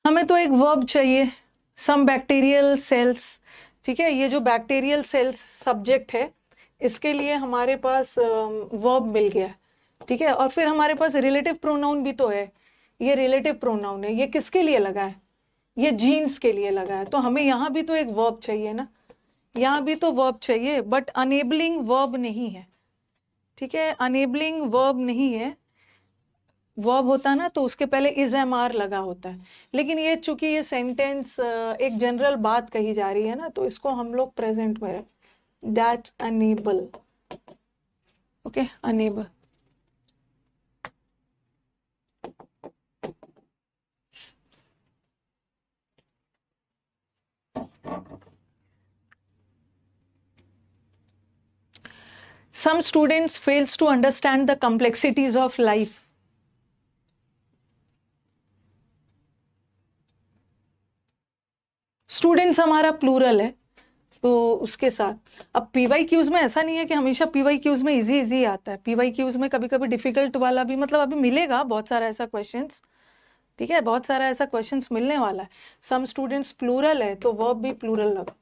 हमें तो एक वर्ब चाहिए, सम बैक्टीरियल सेल्स, ठीक है, ये जो बैक्टीरियल सेल्स सब्जेक्ट है, इसके लिए हमारे पास वर्ब मिल गया, ठीक है, और फिर हमारे पास रिलेटिव प्रोनाउन भी तो है, ये रिलेटिव प्रोनाउन है, ये किसके लिए लगा है, ये जीन्स के लिए लगा है, तो हमें यहाँ भी तो एक वर्ब चाहिए ना, यहाँ भी तो वर्ब चाहिए, बट अनेबलिंग वर्ब नहीं है, ठीक है, अनेबलिंग वर्ब नहीं है, वर्ब होता ना तो उसके पहले इज एम आर लगा होता है, लेकिन ये चूंकि ये सेंटेंस एक जनरल बात कही जा रही है ना, तो इसको हम लोग प्रेजेंट में that enable, okay enable. Some students fails to understand the complexities of life. Students हमारा प्लूरल है, तो उसके साथ अब पीवाई क्यूज में ऐसा नहीं है कि हमेशा पीवाई क्यूज में इजी इजी आता है, पीवाई क्यूज में कभी कभी डिफिकल्ट वाला भी, मतलब अभी मिलेगा बहुत सारा ऐसा क्वेश्चंस, ठीक है, बहुत सारा ऐसा क्वेश्चंस मिलने वाला है। सम स्टूडेंट्स प्लूरल है तो वर्ब भी प्लूरल लगा।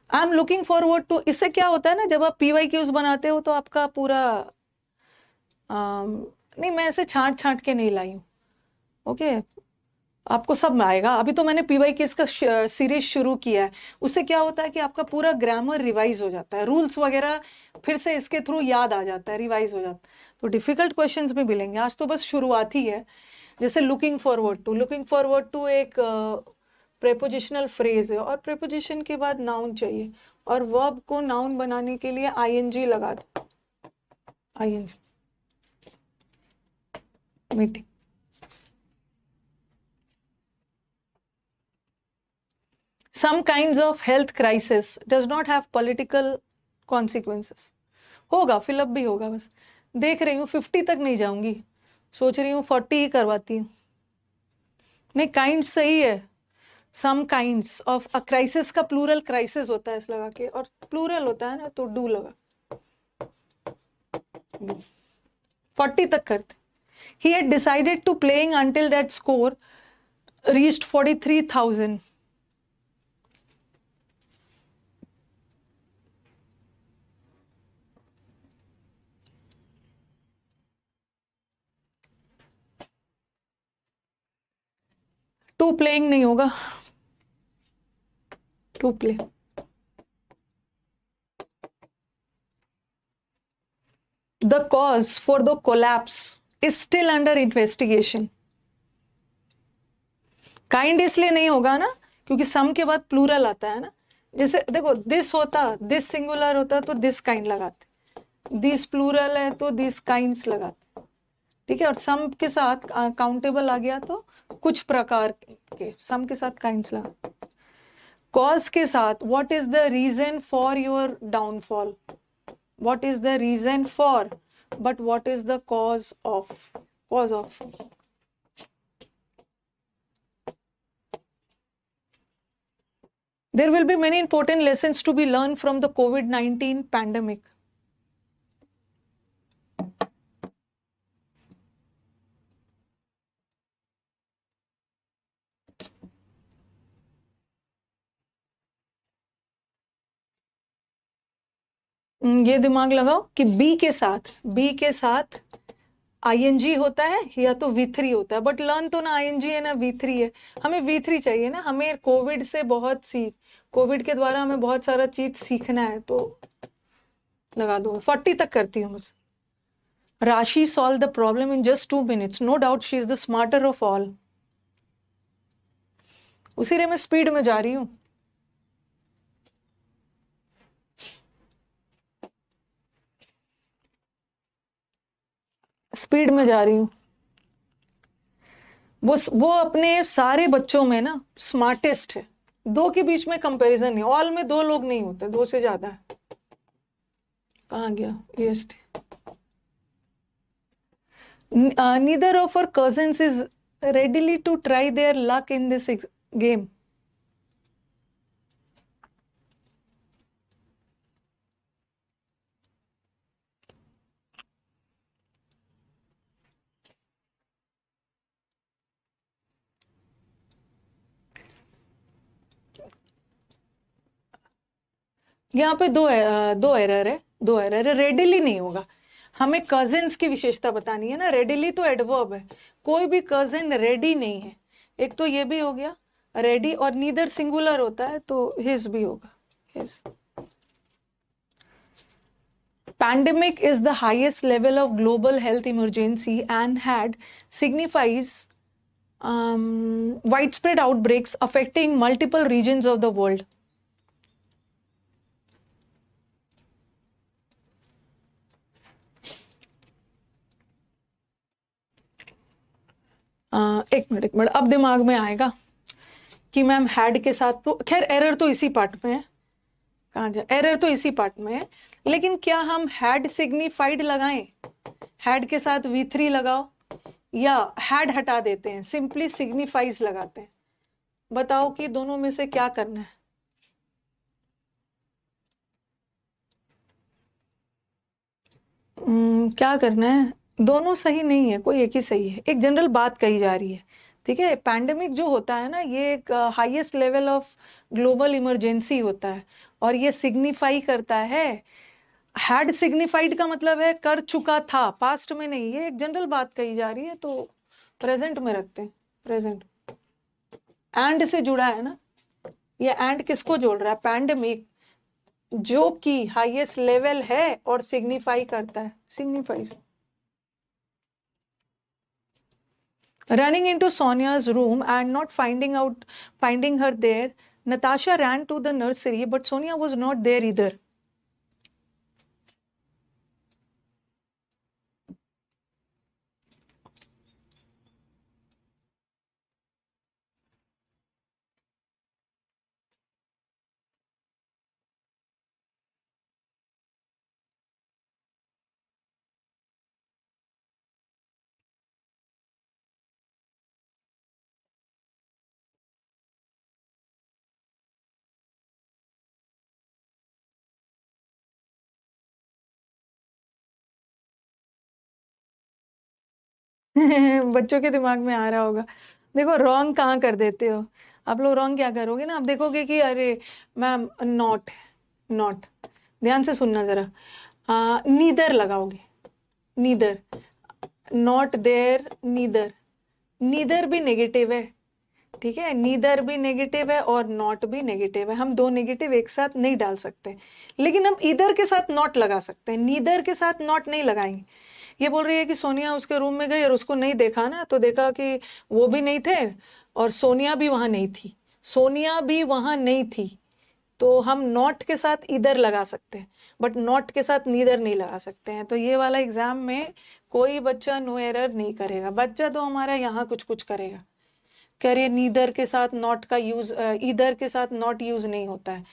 I am looking forward to, इससे क्या होता है ना, जब आप पीवाई क्यूज बनाते हो तो आपका पूरा नहीं, मैं ऐसे छांट छांट के नहीं लाई हूँ, ओके आपको सब में आएगा। अभी तो मैंने पीवाई केस का सीरीज शुरू किया है, उससे क्या होता है कि आपका पूरा ग्रामर रिवाइज हो जाता है, रूल्स वगैरह फिर से इसके थ्रू याद आ जाता है, रिवाइज हो जाता है, तो डिफिकल्ट क्वेश्चंस भी मिलेंगे। आज तो बस शुरुआत ही है। जैसे लुकिंग फॉरवर्ड टू एक प्रेपोजिशनल फ्रेज है, और प्रेपोजिशन के बाद नाउन चाहिए, और वर्ब को नाउन बनाने के लिए आईएनजी लगा दो, ING meeting. Some kinds of health crisis does not have political consequences. होगा, फिलअप भी होगा, बस देख रही हूँ 50 तक नहीं जाऊंगी, सोच रही हूँ 40 ही करवाती हूँ। नहीं काइंड सही है, सम काइंड्स ऑफ अ क्राइसिस का प्लूरल क्राइसिस होता है इस लगा के, और प्लूरल होता है ना तो डू लगा। 40 तक करते. He had decided to playing until that score reached 43,000. To playing नहीं होगा, to play. The cause for the collapse is still under investigation. Kind इसलिए नहीं होगा ना क्योंकि सम के बाद प्लूरल आता है ना. जैसे देखो, दिस होता, दिस सिंगुलर होता तो दिस काइंड लगाते, दिस प्लूरल है तो दिस काइंड्स लगाते. ठीक है, और सम के साथ काउंटेबल आ गया तो कुछ प्रकार के, सम के साथ काइंड्स लगा. कॉज के साथ what is the reason for your downfall, what is the reason for, but what is the cause of, cause of. There will be many important lessons to be learned from the COVID-19 pandemic. ये दिमाग लगाओ कि B के साथ ING होता है या तो V3 होता है, बट लर्न तो ना आईएनजी है ना V3 है. हमें V3 चाहिए ना, हमें कोविड से बहुत सी, कोविड के द्वारा हमें बहुत सारा चीज सीखना है, तो लगा दूंगा. 40 तक करती हूँ बस. Rashi solve the problem in just 2 minutes. No doubt she is the smarter of all. उसी लिए मैं स्पीड में जा रही हूँ. स्पीड में जा रही हूँ. वो अपने सारे बच्चों में ना स्मार्टेस्ट है. दो के बीच में कंपैरिजन नहीं, ऑल में दो लोग नहीं होते, दो से ज्यादा है. कहाँ गया EST? Neither of our cousins is readily to try their luck in this game. यहाँ पे दो एरर है. रेडिली नहीं होगा, हमें कजिन्स की विशेषता बतानी है ना. रेडिली तो एडवर्ब है, कोई भी कजिन रेडी नहीं है. एक तो ये भी हो गया रेडी, और नीदर सिंगुलर होता है तो हिज भी होगा, his. Pandemic is the highest level of global health emergency and had signifies widespread outbreaks affecting multiple regions of the world. एक मिनट अब दिमाग में आएगा कि मैम हैड के साथ, तो खैर एरर तो इसी पार्ट में है. कहाँ जा, एरर तो इसी पार्ट में है, लेकिन क्या हम हैड सिग्निफाइड लगाएं, हैड के साथ V3 लगाओ, या हैड हटा देते हैं सिंपली सिग्निफाइज लगाते हैं. बताओ कि दोनों में से क्या करना है. क्या करना है, दोनों सही नहीं है, कोई एक ही सही है. एक जनरल बात कही जा रही है, ठीक है. पैंडेमिक जो होता है ना, ये एक highest level of global emergency होता है, और ये सिग्निफाई करता है. हैड सिग्निफाइड का मतलब है कर चुका था, पास्ट में नहीं. ये एक जनरल बात कही जा रही है, तो प्रेजेंट में रखते हैं. प्रेजेंट एंड से जुड़ा है ना, ये एंड किसको जोड़ रहा है, पैंडेमिक, जो कि हाईएस्ट लेवल है और सिग्निफाई करता है, signifies. Running into Sonia's room and not finding her there, Natasha ran to the nursery, but Sonia was not there either. बच्चों के दिमाग में आ रहा होगा। देखो रॉन्ग कहाँ कर देते हो आप लोग। रॉन्ग क्या करोगे ना, आप देखोगे कि अरे मैम नॉट, नॉट, ध्यान से सुनना जरा, नीदर लगाओगे, neither, not there, neither, neither भी नेगेटिव है, ठीक है, नीदर भी नेगेटिव है और नॉट भी नेगेटिव है, हम दो नेगेटिव एक साथ नहीं डाल सकते, लेकिन हम इधर के साथ नॉट लगा सकते हैं, नीदर के साथ नॉट नहीं लगाएंगे। ये बोल रही है कि सोनिया उसके रूम में गई और उसको नहीं देखा ना, तो देखा कि वो भी नहीं थे और सोनिया भी वहां नहीं थी, सोनिया भी वहां नहीं थी, तो हम नॉट के साथ इधर लगा सकते हैं, बट नॉट के साथ नीदर नहीं लगा सकते हैं। तो ये वाला एग्जाम में कोई बच्चा नो एरर नहीं करेगा, बच्चा तो हमारा यहाँ कुछ कुछ करेगा, कह रही है नीदर के साथ नॉट का यूज, इधर के साथ नॉट यूज नहीं होता है,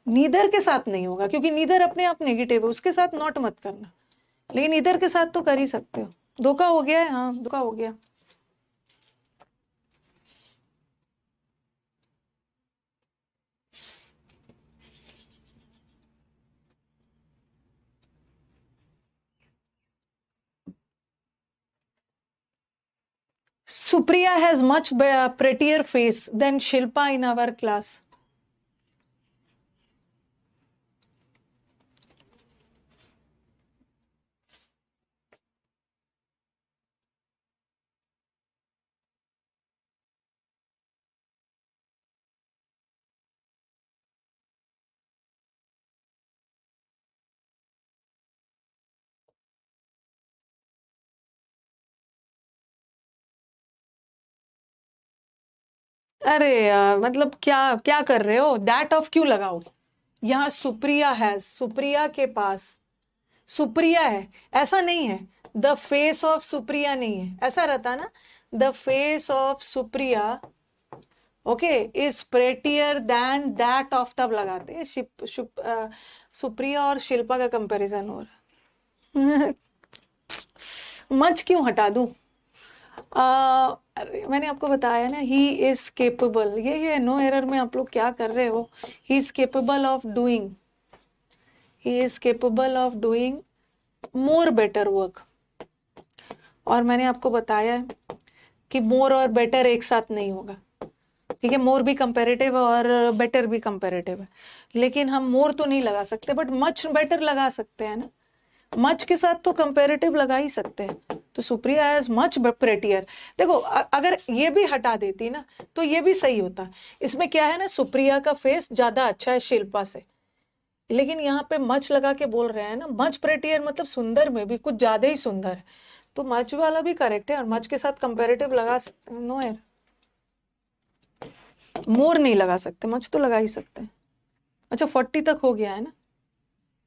नीदर के साथ नहीं होगा क्योंकि नीदर अपने आप नेगेटिव है, उसके साथ नॉट मत करना, लेकिन इधर के साथ तो कर ही सकते हो। धोखा हो गया है, हाँ धोखा हो गया। Supriya has much prettier face than Shilpa in our class. अरे यार मतलब क्या क्या कर रहे हो, दैट ऑफ क्यों लगाओ, यहाँ सुप्रिया है, सुप्रिया के पास सुप्रिया है, ऐसा नहीं है, द फेस ऑफ सुप्रिया नहीं है, ऐसा रहता ना, the face of Supriya okay is prettier than that of, तब लगाते हैं सुप्रिया और शिल्पा का कंपैरिजन हो रहा। मच क्यों हटा दूं, अरे मैंने आपको बताया ना, ही इज केपेबल, ये नो एरर में आप लोग क्या कर रहे हो, he is capable of doing, he is capable of doing more better work. और मैंने आपको बताया है कि मोर और बेटर एक साथ नहीं होगा, ठीक है, मोर भी कंपैरेटिव है और बेटर भी कंपैरेटिव है, लेकिन हम मोर तो नहीं लगा सकते बट मच बेटर लगा सकते हैं ना, मच के साथ तो कंपैरेटिव लगा ही सकते हैं, तो सुप्रिया इज मच प्रेटियर। देखो अगर ये भी हटा देती ना तो ये भी सही होता, इसमें क्या है ना, सुप्रिया का फेस ज्यादा अच्छा है शिल्पा से, लेकिन यहाँ पे मच लगा के बोल रहे हैं ना, मच प्रेटियर मतलब सुंदर में भी कुछ ज्यादा ही सुंदर है, तो मच वाला भी करेक्ट है और मच के साथ कंपैरेटिव लगा सकते हैं, नो है, मोर नहीं लगा सकते, मच तो लगा ही सकते हैं। अच्छा 40 तक हो गया है ना,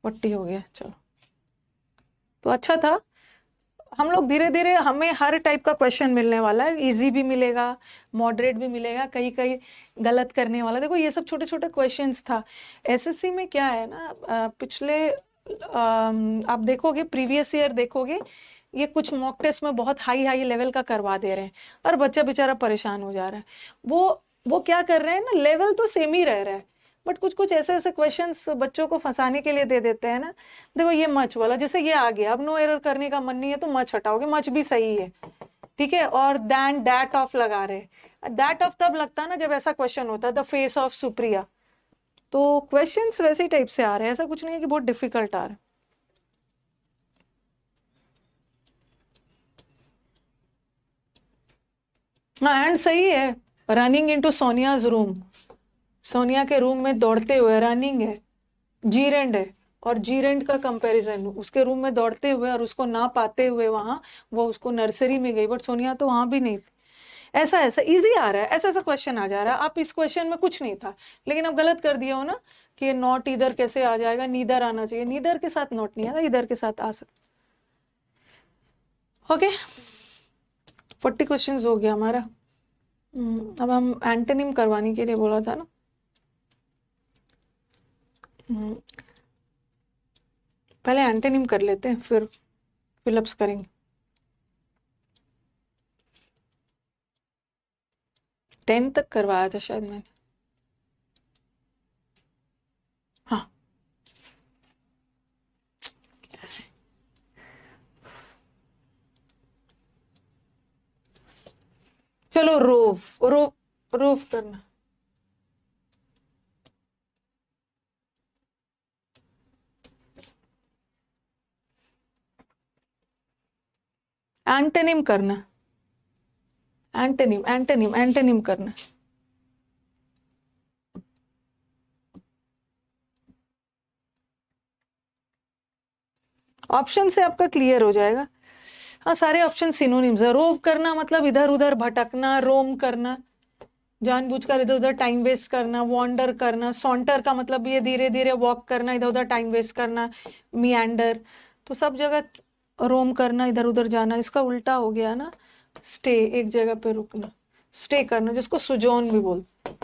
40 हो गया, चलो तो अच्छा था। हम लोग धीरे धीरे, हमें हर टाइप का क्वेश्चन मिलने वाला है, इजी भी मिलेगा, मॉडरेट भी मिलेगा, कहीं कहीं गलत करने वाला, देखो ये सब छोटे छोटे क्वेश्चंस था। एसएससी में क्या है ना, पिछले आप देखोगे प्रीवियस ईयर देखोगे, ये कुछ मॉक टेस्ट में बहुत हाई हाई लेवल का करवा दे रहे हैं और बच्चा बेचारा परेशान हो जा रहा है, वो क्या कर रहे हैं ना, लेवल तो सेम ही रह रहा है बट कुछ कुछ ऐसे ऐसे क्वेश्चंस बच्चों को फंसाने के लिए दे देते हैं ना। देखो ये मच वाला, जैसे ये आ गया, अब नो एरर करने का मन नहीं है तो मच हटाओगे, मच भी सही है, ठीक है, और दैन दैट ऑफ लगा रहे, दैट ऑफ तब लगता है ना जब ऐसा क्वेश्चन होता है, द फेस ऑफ सुप्रिया, तो क्वेश्चंस वैसे ही टाइप से आ रहे हैं, ऐसा कुछ नहीं है कि बहुत डिफिकल्ट आ रहा है। हाँ एंड सही है, रनिंग इनटू सोनियाज रूम, सोनिया के रूम में दौड़ते हुए, रनिंग है, जीरेंड है, और जीरेंड का कंपैरिजन उसके रूम में दौड़ते हुए और उसको ना पाते हुए वहां, वो उसको नर्सरी में गई बट सोनिया तो वहां भी नहीं थी, ऐसा ऐसा इजी आ रहा है, ऐसा ऐसा क्वेश्चन आ जा रहा है, आप इस क्वेश्चन में कुछ नहीं था लेकिन आप गलत कर दिया हो ना कि नॉट इधर कैसे आ जाएगा, नीदर आना चाहिए, नीदर के साथ नॉट नहीं आता, इधर के साथ आ सकता। ओके 40 क्वेश्चन हो गया हमारा। अब हम एंटोनिम करवाने के लिए बोला था ना। हम्म, पहले एंटोनिम कर लेते हैं फिर फिलअप्स करेंगे। 10 तक करवाया था शायद मैंने, हाँ। चलो रोव, रोव रोव करना। एंटोनिम करना, एंटोनिम एंटोनिम एंटोनिम करना। ऑप्शन से आपका क्लियर हो जाएगा। हाँ, सारे ऑप्शन सिनोनिम्स है। रोव करना मतलब इधर उधर भटकना, रोम करना, जानबूझकर इधर उधर टाइम वेस्ट करना, वॉन्डर करना। सॉन्टर का मतलब ये धीरे धीरे वॉक करना, इधर उधर टाइम वेस्ट करना, मियांडर। तो सब जगह रोम करना, इधर उधर जाना। इसका उल्टा हो गया ना स्टे, एक जगह पे रुकना, स्टे करना, जिसको सुजोन भी बोलते।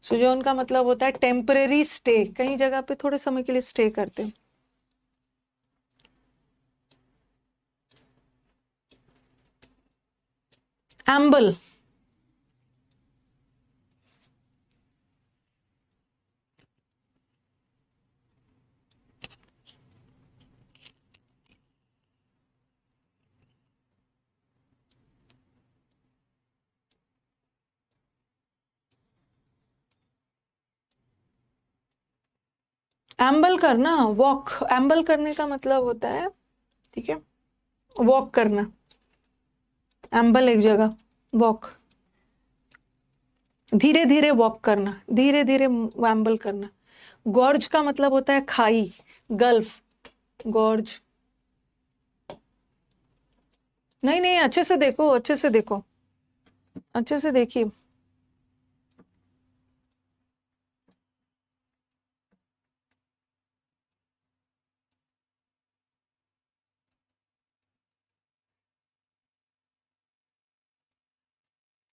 सुजोन का मतलब होता है टेम्परेरी स्टे, कहीं जगह पे थोड़े समय के लिए स्टे करते हैं। एम्बल, एम्बल करना, वॉक। एम्बल करने का मतलब होता है, ठीक है, वॉक करना। एम्बल एक जगह, वॉक, धीरे धीरे वॉक करना, धीरे धीरे एम्बल करना। गॉर्ज का मतलब होता है खाई, गल्फ, गॉर्ज। नहीं नहीं, अच्छे से देखो, अच्छे से देखो, अच्छे से देखिए।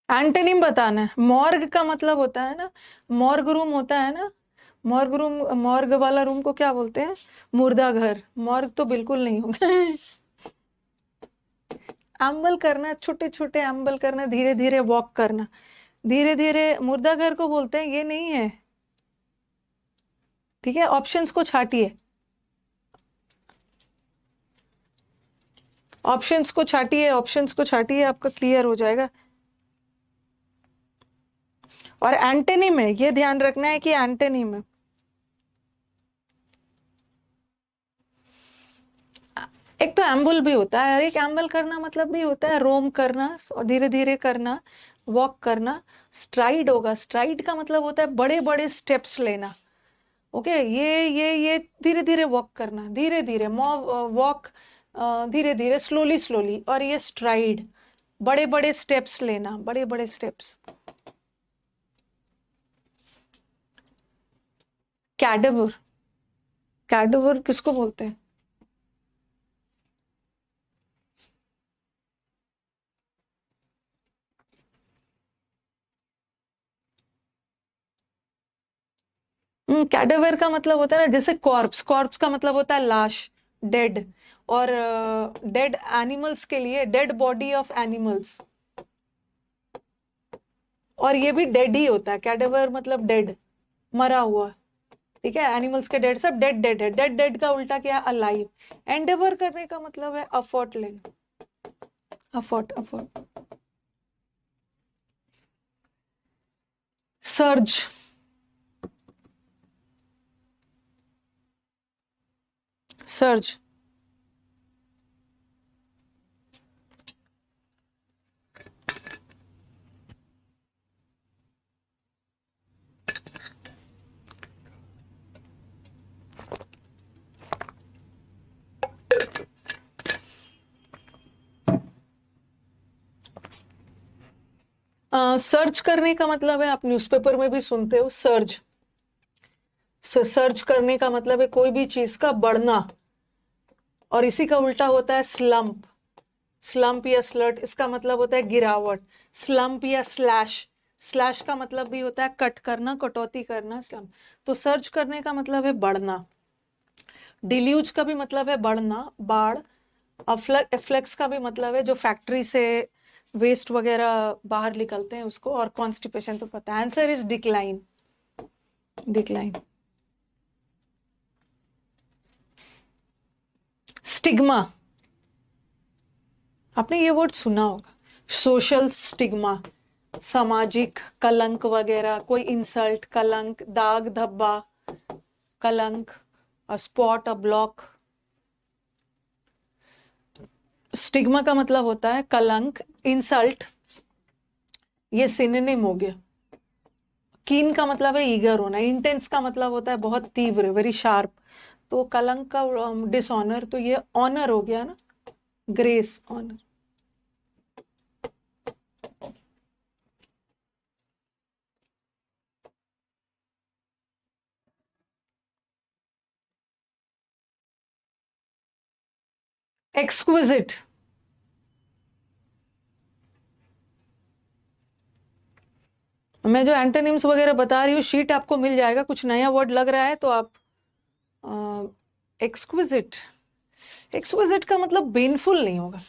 एंटोनिम बताना है। मॉर्ग का मतलब होता है ना, मॉर्ग रूम होता है ना, मॉर्ग रूम, मॉर्ग वाला रूम को क्या बोलते हैं? मुर्दा घर। मॉर्ग तो बिल्कुल नहीं होगा। एम्बल करना, छोटे छोटे एम्बल करना, धीरे धीरे वॉक करना, धीरे धीरे। मुर्दा घर को बोलते हैं, ये नहीं है, ठीक है। ऑप्शंस को छाटिए, ऑप्शंस को छाटिए, ऑप्शंस को छाटिए, आपका क्लियर हो जाएगा। और एंटोनिम है, ये ध्यान रखना है कि एंटोनिम है। एक तो एम्बुल भी होता है, और एक एम्बल करना मतलब भी होता है रोम करना और धीरे धीरे करना, वॉक करना। स्ट्राइड होगा, स्ट्राइड का मतलब होता है बड़े बड़े स्टेप्स लेना। ओके, ये धीरे धीरे वॉक करना, धीरे धीरे वॉक, धीरे धीरे, स्लोली स्लोली। और ये स्ट्राइड, बड़े बड़े स्टेप्स लेना, बड़े बड़े स्टेप्स। कैडेवर, कैडेवर किसको बोलते हैं? कैडेवर का मतलब होता है ना, जैसे कॉर्प्स, कॉर्प्स का मतलब होता है लाश, डेड। और डेड एनिमल्स के लिए डेड बॉडी ऑफ एनिमल्स, और ये भी डेड ही होता है। कैडेवर मतलब डेड, मरा हुआ, ठीक है। एनिमल्स के डेड सब डेड डेड है। डेड डेड का उल्टा क्या है? अलाइव। एंडेवर करने का मतलब है अफर्ट लेना, effort effort. Surge, surge, search करने का मतलब है, आप न्यूज़पेपर में भी सुनते हो सर्ज। सर्च करने का मतलब है कोई भी चीज का बढ़ना, और इसी का उल्टा होता है स्लम्प। स्लम्प या स्लर्ट, इसका मतलब होता है गिरावट। स्लम्प या स्लैश, स्लैश का मतलब भी होता है कट करना, कटौती करना, स्लम्प। तो सर्च करने का मतलब है बढ़ना। डिल्यूज का भी मतलब है बढ़ना, बाढ़। एफ्लेक्स का भी मतलब है जो फैक्ट्री से वेस्ट वगैरह बाहर निकलते हैं उसको। और कॉन्स्टिपेशन तो पता है, answer is decline, decline. Stigma, आपने ये वर्ड सुना होगा, सोशल स्टिग्मा। सामाजिक कलंक वगैरह, कोई इंसल्ट, कलंक, दाग धब्बा, कलंक, अ स्पॉट, अ ब्लॉक। स्टिग्मा का मतलब होता है कलंक, इंसल्ट, ये सिनोनिम हो गया। कीन का मतलब है ईगर होना, इंटेंस का मतलब होता है बहुत तीव्र, वेरी शार्प। तो कलंक का डिसऑनर, तो ये ऑनर हो गया ना, ग्रेस, ऑनर। एक्सक्विजिट, मैं जो एंटोनिम्स वगैरह बता रही हूँ शीट आपको मिल जाएगा, कुछ नया वर्ड लग रहा है तो आप एक्सक्विजिट। एक्सक्विजिट का मतलब पेनफुल नहीं होगा।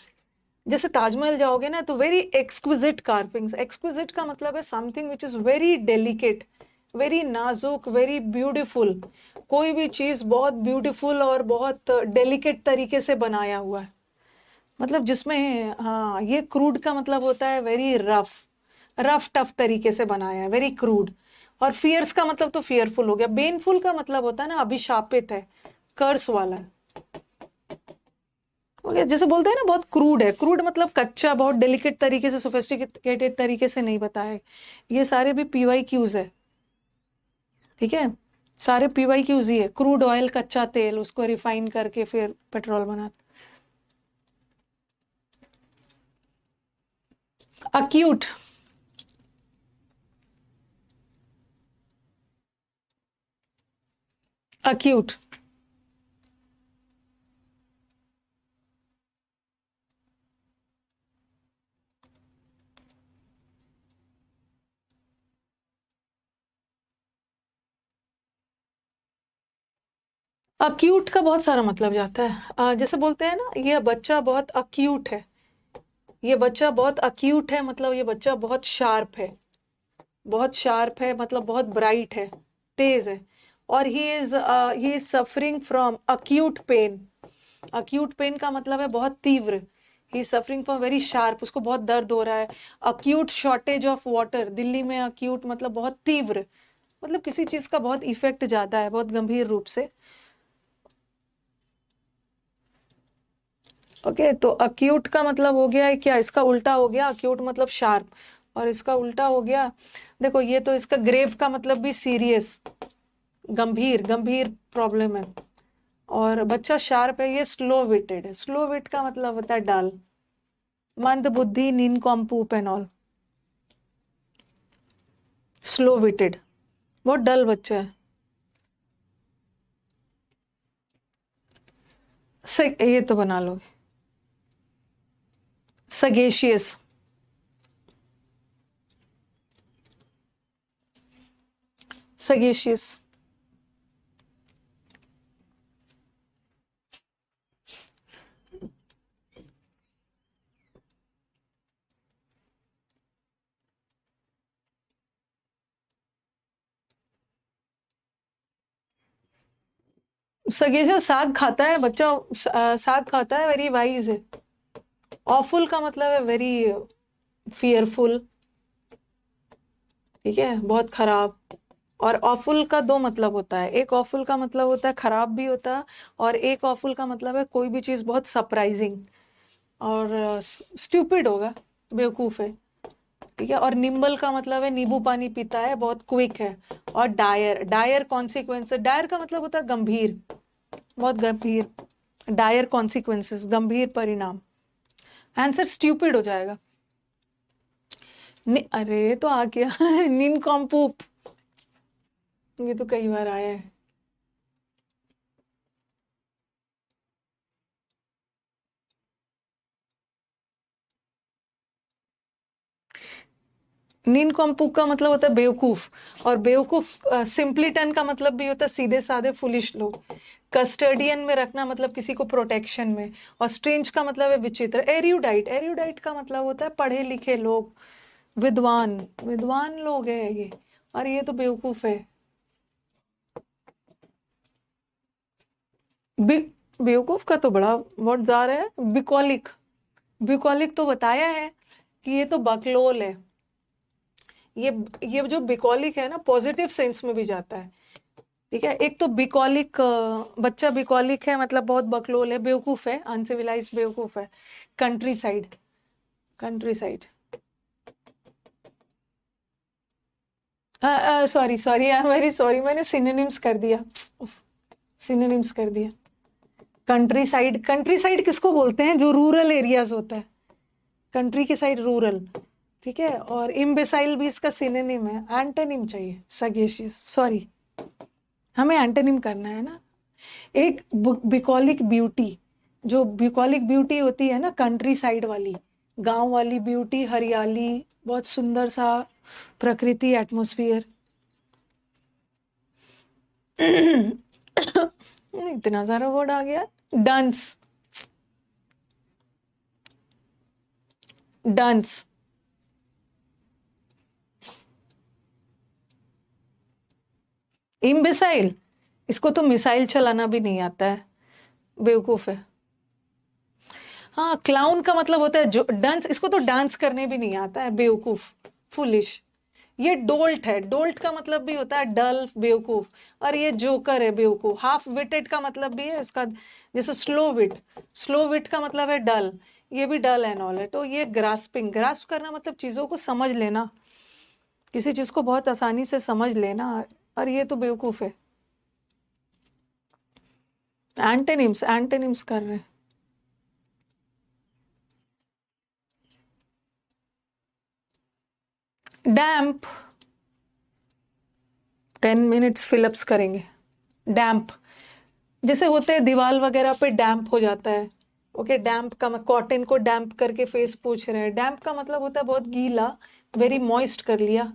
जैसे ताजमहल जाओगे ना तो वेरी एक्सक्विजिट कार्विंग्स, एक्सक्विजिट का मतलब है something which is very delicate, very नाजुक, वेरी ब्यूटीफुल। कोई भी चीज बहुत ब्यूटीफुल और बहुत डेलिकेट तरीके से बनाया हुआ है, मतलब जिसमें, हाँ, ये क्रूड का मतलब होता है वेरी रफ, रफ टफ तरीके से बनाया है, वेरी क्रूड। और फियर्स का मतलब तो फियरफुल हो गया। बेनफुल का मतलब होता है ना अभिशापित है, कर्स वाला है। ओके, जैसे बोलते हैं ना बहुत क्रूड है, क्रूड मतलब कच्चा, बहुत डेलिकेट तरीके से, सोफिस्टिकेटेड तरीके से नहीं बताया। ये सारे भी पीवाई क्यूज है, ठीक है, सारे पीवाई क्यूज ही है। क्रूड ऑयल, कच्चा तेल, उसको रिफाइन करके फिर पेट्रोल बनाते। अक्यूट, अक्यूट, अक्यूट का बहुत सारा मतलब जाता है। जैसे बोलते हैं ना ये बच्चा बहुत अक्यूट है, ये बच्चा बहुत अक्यूट है, मतलब ये बच्चा बहुत शार्प है, बहुत शार्प है मतलब बहुत ब्राइट है, तेज है। और he is suffering from acute pain. Acute pain का मतलब है बहुत तीव्र। He is suffering from very sharp, उसको बहुत दर्द हो रहा है। Acute shortage of water, Delhi में अक्यूट मतलब बहुत तीव्र, मतलब किसी चीज का बहुत इफेक्ट ज्यादा है, बहुत गंभीर रूप से। ओके, तो अक्यूट का मतलब हो गया है क्या, इसका उल्टा हो गया, अक्यूट मतलब शार्प, और इसका उल्टा हो गया, देखो ये तो इसका ग्रेव का मतलब भी सीरियस, गंभीर, गंभीर प्रॉब्लम है। और बच्चा शार्प है, ये स्लो विटेड है। स्लो विट का मतलब होता है डल, मंद बुद्धि, निनकॉम्पूप एंड ऑल। स्लो विटेड, बहुत डल बच्चा है। ये तो बना लोगे। सगेशियस, सगेशियस, सगेशियस साग खाता है बच्चा, साग खाता है, वेरी वाइज है। ऑफुल का मतलब है वेरी फियरफुल, ठीक है, बहुत खराब। और ऑफुल का दो मतलब होता है, एक ऑफुल का मतलब होता है खराब भी होता है, और एक ऑफुल का मतलब है कोई भी चीज बहुत सरप्राइजिंग और स्टूपिड होगा, बेवकूफ है, ठीक है। और निम्बल का मतलब है नींबू पानी पीता है, बहुत क्विक है। और डायर, डायर कॉन्सिक्वेंसेस, डायर का मतलब होता है गंभीर, बहुत गंभीर, डायर कॉन्सिक्वेंसेस, गंभीर परिणाम। आंसर स्टूपिड हो जाएगा। अरे तो आ गया निनकॉम्पूप, ये तो कई बार आया है। निनकॉम्पूप का मतलब होता है बेवकूफ, और बेवकूफ, सिंपलीटन का मतलब भी होता है सीधे साधे, फुलिश लोग। कस्टडियन में रखना मतलब किसी को प्रोटेक्शन में। और स्ट्रेंज का मतलब है विचित्र। एरियोडाइट, एरियोडाइट का मतलब होता है पढ़े लिखे लोग, विद्वान, विद्वान लोग है ये, और ये तो बेवकूफ है। बे, बेवकूफ का तो बड़ा वर्ड जा रहा है। बिकॉलिक, बिकॉलिक तो बताया है कि ये तो बकलोल है, ये जो बिकॉलिक है ना, पॉजिटिव सेंस में भी जाता है। ठीक है, एक तो बिकॉलिक, बच्चा बिकॉलिक है मतलब बहुत बकलोल है, बेवकूफ है, अनसिविलाइज्ड बेवकूफ है। Country side, country side, sorry sorry, I am very sorry, मैंने सिनोनिम्स कर दिया, सिनोनिम्स कर दिया। कंट्री साइड, कंट्री साइड किसको बोलते हैं? जो रूरल एरियाज होता है, कंट्री की साइड रूरल। ठीक है, और इम्बेसाइल भी इसका सिनोनिम है, एंटोनिम चाहिए, सगेशियस, सॉरी, हमें एंटोनिम करना है ना। एक बिकॉलिक ब्यूटी, जो बिकॉलिक ब्यूटी होती है ना, कंट्री साइड वाली, गांव वाली ब्यूटी, हरियाली, बहुत सुंदर सा प्रकृति, एटमॉस्फेयर। इतना सारा वर्ड आ गया। डांस, डांस, इम्बिसाइल, इसको तो मिसाइल चलाना भी नहीं आता है, बेवकूफ है। हाँ, क्लाउन का मतलब होता है जो डांस, इसको तो डांस करने भी नहीं आता है, बेवकूफ, फुलिश। ये डोल्ट है, डोल्ट का मतलब भी होता है डल, बेवकूफ। और ये जोकर है, बेवकूफ। हाफ विटेड का मतलब भी है इसका, जैसे स्लो विट, स्लो विट का मतलब है डल, ये भी डल एंड ऑल है। तो ये ग्रास्पिंग, ग्रास्प करना मतलब चीजों को समझ लेना, किसी चीज को बहुत आसानी से समझ लेना, और ये तो बेवकूफ है। एंटेनिम्स, एंटेनिम्स कर रहे हैं। डैम्प, 10 मिनट्स फिलअप्स करेंगे। डैम्प, जैसे होते हैं दीवार वगैरह पे डैम्प हो जाता है। ओके, डैम्प का, कॉटन को डैम्प करके फेस पूछ रहे हैं। डैम्प का मतलब होता है बहुत गीला, वेरी मॉइस्ट कर लिया,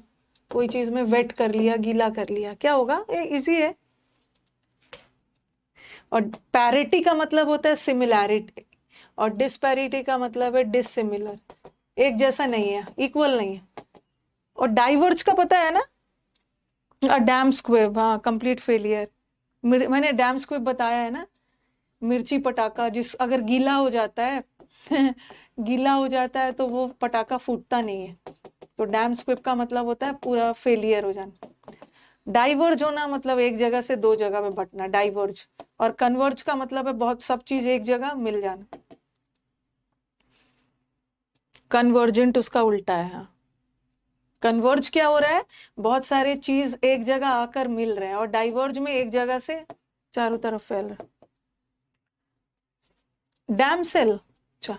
कोई चीज में वेट कर लिया, गीला कर लिया। क्या होगा? ये इजी है। और पैरिटी का मतलब होता है सिमिलैरिटी, और डिस्पैरिटी का मतलब है डिससिमिलर, एक जैसा नहीं है, इक्वल नहीं है। और डाइवर्ज का पता है ना, डैम स्क्वेब, हाँ, कंप्लीट फेलियर। मैंने डैम स्क्वेब बताया है ना, मिर्ची पटाखा, जिस अगर गीला हो जाता है गीला हो जाता है तो वो पटाखा फूटता नहीं है। तो डैम स्क्वेब का मतलब होता है पूरा फेलियर हो जाना। डाइवर्ज होना मतलब एक जगह से दो जगह में बंटना, डाइवर्ज। और कन्वर्ज का मतलब है बहुत सब चीज एक जगह मिल जाना। कन्वर्जेंट उसका उल्टा है। हाँ, कन्वर्ज क्या हो रहा है? बहुत सारे चीज एक जगह आकर मिल रहे हैं, और डाइवर्ज में एक जगह से चारों तरफ फैल रहा है। डैम सेल, अच्छा,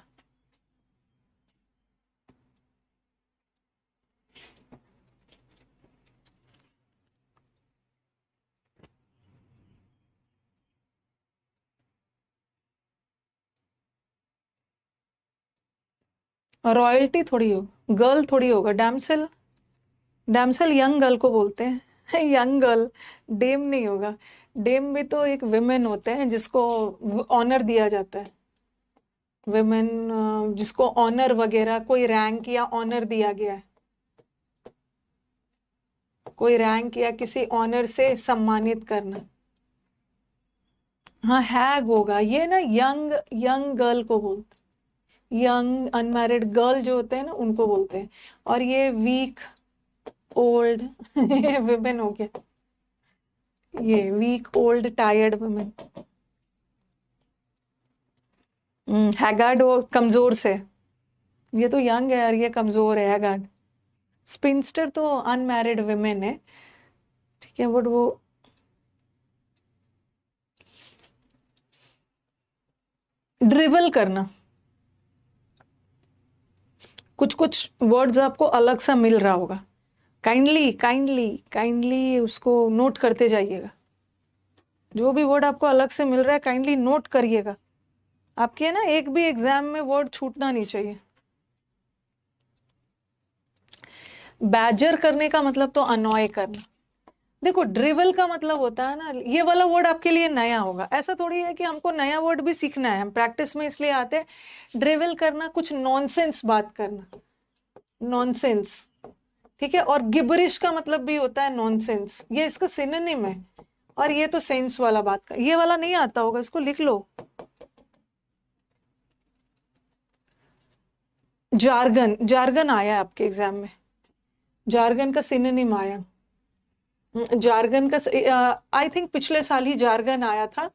रॉयल्टी थोड़ी हो, गर्ल थोड़ी होगा डैमसेल। डैमसेल यंग गर्ल को बोलते हैं यंग गर्ल, डेम नहीं होगा। डेम भी तो एक विमेन होते हैं जिसको ऑनर दिया जाता है। विमेन, जिसको ऑनर वगैरह, कोई रैंक या ऑनर दिया गया है, कोई रैंक या किसी ऑनर से सम्मानित करना। हाँ, हैग होगा ये ना, यंग, यंग गर्ल को बोलते, यंग अनमैरिड गर्ल जो होते हैं ना उनको बोलते हैं। और ये वीक, ओल्ड ये विमेन हो गया, ये week, old, tired women. Haggard वो कमजोर से, ये तो यंग है यार, ये कमजोर है हैगार्ड। स्पिंस्टर तो अनमैरिड वुमेन है। ठीक है, बट वो ड्रिवल करना, कुछ कुछ वर्ड्स आपको अलग सा मिल रहा होगा। काइंडली, काइंडली, काइंडली उसको नोट करते जाइएगा। जो भी वर्ड आपको अलग से मिल रहा है काइंडली नोट करिएगा। आपके ना एक भी एग्जाम में वर्ड छूटना नहीं चाहिए। बैजर करने का मतलब तो अनॉय करना। देखो, ड्रिवल का मतलब होता है ना, ये वाला वर्ड आपके लिए नया होगा, ऐसा थोड़ी है कि हमको नया वर्ड भी सीखना है, हम प्रैक्टिस में इसलिए आते हैं। ड्रिवल करना, कुछ नॉनसेंस बात करना, नॉनसेंस। ठीक है, और गिबरिश का मतलब भी होता है नॉनसेंस, ये इसका सिनोनिम है। और ये तो सेंस वाला बात का, ये वाला नहीं आता होगा, इसको लिख लो। जार्गन, जार्गन आया है आपके एग्जाम में, जार्गन का सिनोनिम आया। जार्गन का आई थिंक पिछले साल ही जार्गन आया था,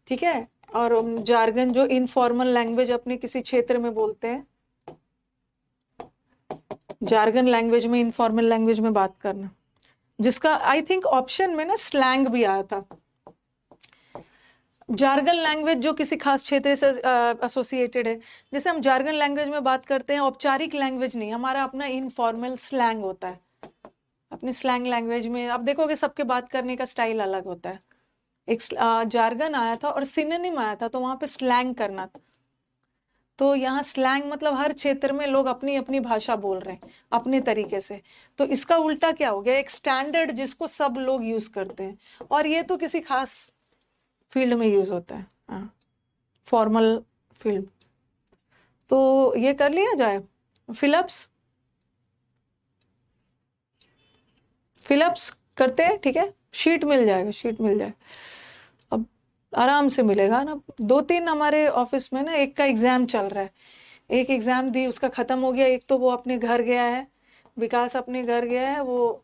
ठीक है। और जार्गन जो इनफॉर्मल लैंग्वेज अपने किसी क्षेत्र में बोलते हैं, जार्गन लैंग्वेज में, इनफॉर्मल लैंग्वेज में बात करना, जिसका आई थिंक ऑप्शन में ना स्लैंग भी आया था। जार्गन लैंग्वेज जो किसी खास क्षेत्र से एसोसिएटेड है। जैसे हम जार्गन लैंग्वेज में बात करते हैं, औपचारिक लैंग्वेज नहीं, हमारा अपना इनफॉर्मल स्लैंग होता है। अपनी स्लैंग लैंग्वेज में आप देखोगे सबके बात करने का स्टाइल अलग होता है। एक जार्गन आया था और सिनोनिम आया था, तो वहां पे स्लैंग करना था। तो यहाँ स्लैंग मतलब हर क्षेत्र में लोग अपनी अपनी भाषा बोल रहे हैं अपने तरीके से। तो इसका उल्टा क्या हो गया, एक स्टैंडर्ड जिसको सब लोग यूज करते हैं, और ये तो किसी खास फील्ड में यूज होता है, हाँ, फॉर्मल फील्ड। तो ये कर लिया जाए, फिलअप्स, फिलअप्स करते हैं, ठीक है। शीट मिल जाएगा, शीट मिल जाए, अब आराम से मिलेगा ना। 2-3 हमारे ऑफिस में ना एक का एग्जाम चल रहा है, एक एग्जाम दी, उसका खत्म हो गया, एक तो वो अपने घर गया है, विकास अपने घर गया है, वो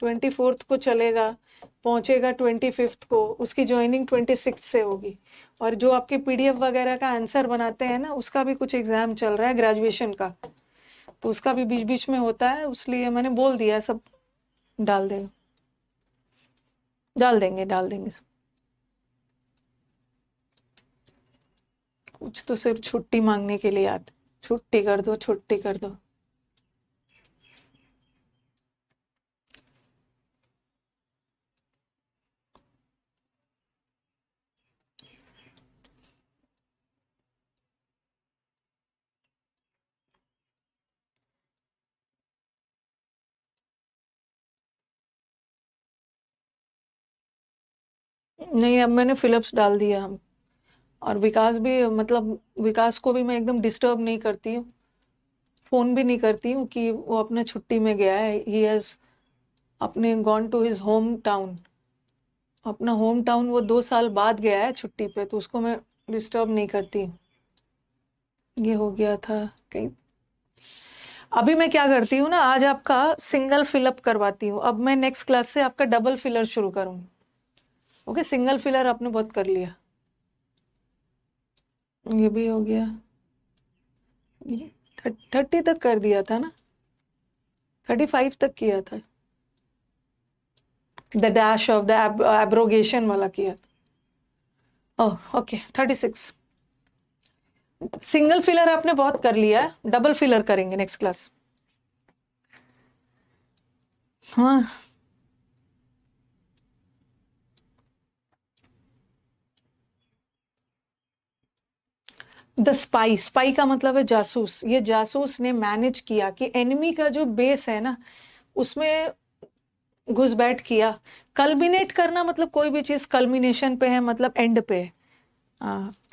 24th को चलेगा, पहुंचेगा 25th को, उसकी ज्वाइनिंग 26 से होगी। और जो आपके पीडीएफ वगैरह का आंसर बनाते हैं ना, उसका भी कुछ एग्जाम चल रहा है ग्रेजुएशन का, तो उसका भी बीच बीच में होता है, इसलिए मैंने बोल दिया सब डाल देंगे, डाल देंगे, डाल देंगे सब। कुछ तो सिर्फ छुट्टी मांगने के लिए आते, छुट्टी कर दो, छुट्टी कर दो। नहीं, अब मैंने फिलिप्स डाल दिया। और विकास भी, मतलब विकास को भी मैं एकदम डिस्टर्ब नहीं करती हूँ, फोन भी नहीं करती हूँ कि वो अपना छुट्टी में गया है। ही हैज अपने gone to his home town, अपना होम टाउन वो 2 साल बाद गया है छुट्टी पे, तो उसको मैं डिस्टर्ब नहीं करती हूँ। ये हो गया था कहीं। अभी मैं क्या करती हूँ ना, आज आपका सिंगल फिलअप करवाती हूँ, अब मैं नेक्स्ट क्लास से आपका डबल फिलर शुरू करूंगी। ओके, सिंगल फिलर आपने बहुत कर लिया, ये भी हो गया। 30 तक कर दिया था ना, 35 तक किया था, the dash of the abrogation वाला किया था। Oh okay, 36। सिंगल फिलर आपने बहुत कर लिया है, डबल फिलर करेंगे नेक्स्ट क्लास। हाँ, द स्पाई, स्पाई का मतलब है जासूस। ये जासूस ने मैनेज किया कि एनिमी का जो बेस है ना, उसमें घुसपैठ किया। कल्मिनेट करना मतलब कोई भी चीज कल्मिनेशन पे है, मतलब एंड पे है।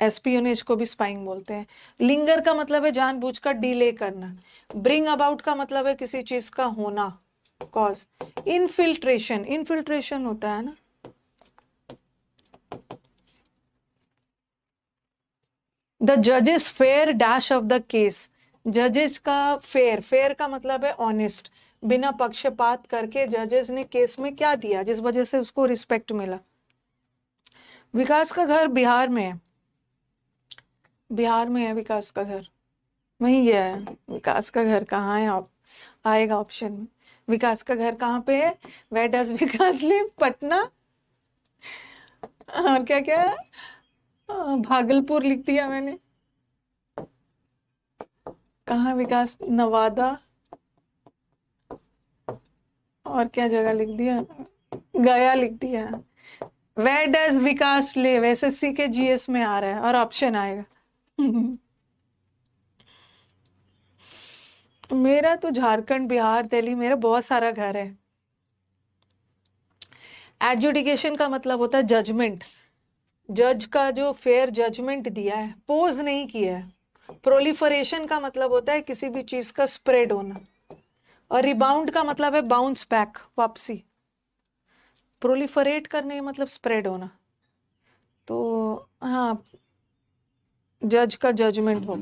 एस्पियोनेज को भी स्पाइंग बोलते हैं। लिंगर का मतलब है जानबूझकर डिले करना। ब्रिंग अबाउट का मतलब है किसी चीज का होना, कॉज। इनफिल्ट्रेशन, इनफिल्ट्रेशन होता है ना। द जजेस fair dash of the case, जजेस का फेयर, फेयर का मतलब है ऑनेस्ट, बिना पक्षपात करके जजेस ने केस में क्या दिया जिस वजह से उसको रिस्पेक्ट मिला। विकास का घर बिहार में है, बिहार में है विकास का घर, वहीं गया है। विकास का घर कहाँ है, आप आएगा ऑप्शन में। विकास का घर कहाँ पे है, where does Vikas live, Patna. और क्या क्या है? भागलपुर लिख दिया मैंने। कहाँ विकास, नवादा। और क्या जगह लिख दिया, गया लिख दिया। Where does Vikas live, SSC के जीएस में आ रहा है, और ऑप्शन आएगा। मेरा तो झारखंड, बिहार, दिल्ली, मेरा बहुत सारा घर है। एडजुडिकेशन का मतलब होता है जजमेंट, जज का जो फेयर जजमेंट दिया है, पोज नहीं किया है। प्रोलिफरेशन का मतलब होता है किसी भी चीज का स्प्रेड होना, और रिबाउंड का मतलब है बाउंस बैक, वापसी। प्रोलिफरेट करने का मतलब स्प्रेड होना। तो हाँ, जज का जजमेंट हो,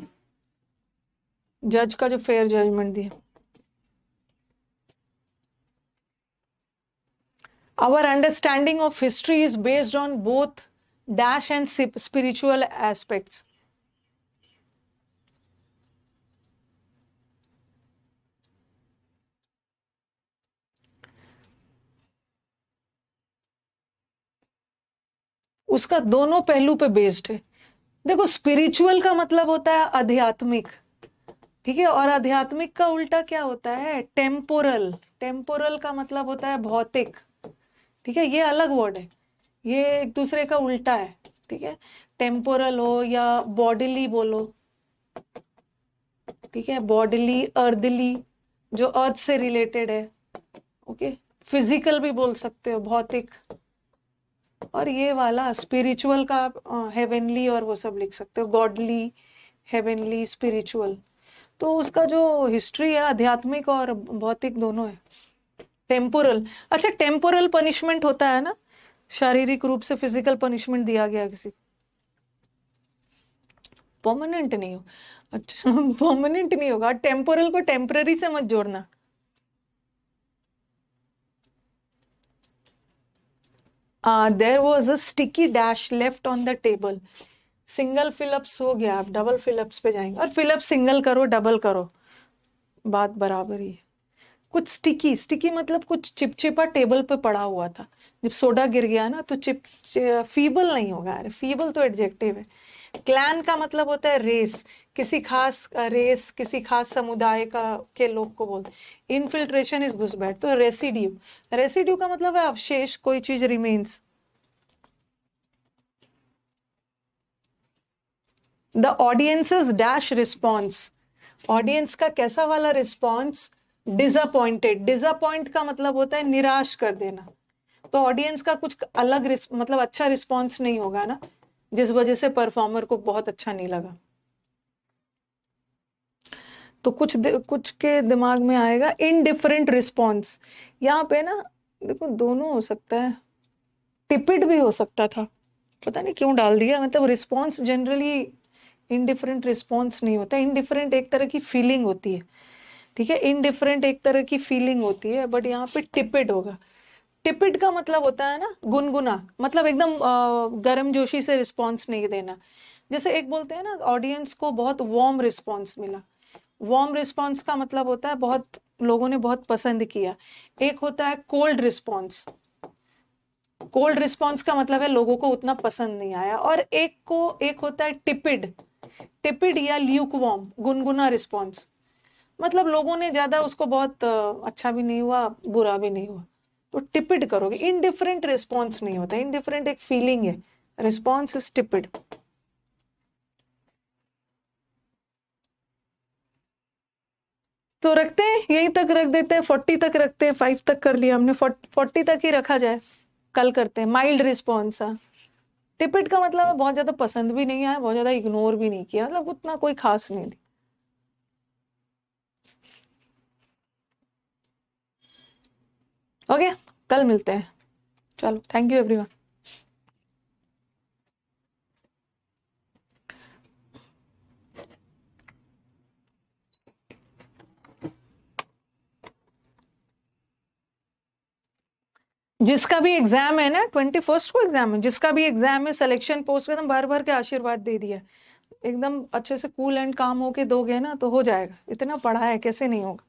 जज का जो फेयर जजमेंट दिया। Our understanding of history is based on both dash and spiritual aspects. उसका दोनों पहलू पे बेस्ड है। देखो, स्पिरिचुअल का मतलब होता है आध्यात्मिक, ठीक है, और आध्यात्मिक का उल्टा क्या होता है? टेम्पोरल। टेम्पोरल का मतलब होता है भौतिक, ठीक है, ये अलग वर्ड है, ये एक दूसरे का उल्टा है, ठीक है। टेम्पोरल हो या बॉडीली बोलो, ठीक है, बॉडीली, अर्थली, जो अर्थ से रिलेटेड है, ओके। फिजिकल भी बोल सकते हो, भौतिक। और ये वाला स्पिरिचुअल का हेवनली और वो सब लिख सकते हो, गॉडली, हेवनली, स्पिरिचुअल। तो उसका जो हिस्ट्री है आध्यात्मिक और भौतिक दोनों है। टेम्पोरल, अच्छा, टेम्पोरल पनिशमेंट होता है ना, शारीरिक रूप से फिजिकल पनिशमेंट दिया गया किसी, परमानेंट नहीं हो। अच्छा, परमानेंट नहीं होगा। टेम्पोरल को टेम्पररी से मत जोड़ना। There was a sticky dash left on the table. Single fill ups हो गया, आप डबल फिलअप्स पे जाएंगे, और फिलअप सिंगल करो डबल करो, बात बराबर ही है। कुछ स्टिकी, स्टिकी मतलब कुछ चिपचिपा टेबल पे पड़ा हुआ था। जब सोडा गिर गया ना तो फीबल नहीं होगा, अरे फीबल तो एडजेक्टिव है। क्लैन का मतलब होता है रेस, किसी खास रेस, किसी खास समुदाय का के लोग को बोलते। इनफिल्ट्रेशन इज घुसपैठ। तो रेसिड्यू, रेसिड्यू का मतलब है अवशेष, कोई चीज remains. The audiences dash response, audience का कैसा वाला रिस्पॉन्स? डिसअपॉइंटेड। डिसअपॉइंट का मतलब होता है निराश कर देना। तो ऑडियंस का कुछ अलग मतलब अच्छा रिस्पॉन्स नहीं होगा ना, जिस वजह से परफॉर्मर को बहुत अच्छा नहीं लगा। तो कुछ के दिमाग में आएगा इनडिफरेंट रिस्पॉन्स। यहाँ पे ना देखो, दोनों हो सकता है, टिपिड भी हो सकता था, पता नहीं क्यों डाल दिया। मतलब रिस्पॉन्स जनरली इनडिफरेंट रिस्पॉन्स नहीं होता। इनडिफरेंट एक तरह की फीलिंग होती है, ठीक है, इनडिफरेंट एक तरह की फीलिंग होती है, बट यहाँ पे टिपिड होगा। टिपिड का मतलब होता है ना गुनगुना, मतलब एकदम गर्मजोशी से रिस्पॉन्स नहीं देना। जैसे एक बोलते हैं ना, ऑडियंस को बहुत वार्म रिस्पॉन्स मिला। वार्म रिस्पॉन्स का मतलब होता है बहुत लोगों ने बहुत पसंद किया। एक होता है कोल्ड रिस्पॉन्स, कोल्ड रिस्पॉन्स का मतलब है लोगों को उतना पसंद नहीं आया। और एक होता है टिपिड, टिपिड या ल्यूकवार्म, गुनगुना रिस्पॉन्स, मतलब लोगों ने ज्यादा उसको बहुत अच्छा भी नहीं हुआ, बुरा भी नहीं हुआ। तो टिपिड करोगे। इनडिफरेंट रिस्पॉन्स नहीं होता, इनडिफरेंट एक फीलिंग है, रिस्पॉन्स इज टिपिड। तो रखते हैं, यहीं तक रख देते हैं, 40 तक रखते हैं। 5 तक कर लिया हमने, 40 तक ही रखा जाए, कल करते हैं। माइल्ड रिस्पॉन्स, टिपिड का मतलब है बहुत ज्यादा पसंद भी नहीं आया, बहुत ज्यादा इग्नोर भी नहीं किया, मतलब उतना कोई खास नहीं थी। ओके, कल मिलते हैं। चलो, थैंक यू एवरीवन। जिसका भी एग्जाम है ना, 21 को एग्जाम है, जिसका भी एग्जाम है, सिलेक्शन पोस्ट एकदम भर भर के आशीर्वाद दे दिया। एकदम अच्छे से कूल एंड काम होके दोगे ना तो हो जाएगा। इतना पढ़ा है, कैसे नहीं होगा।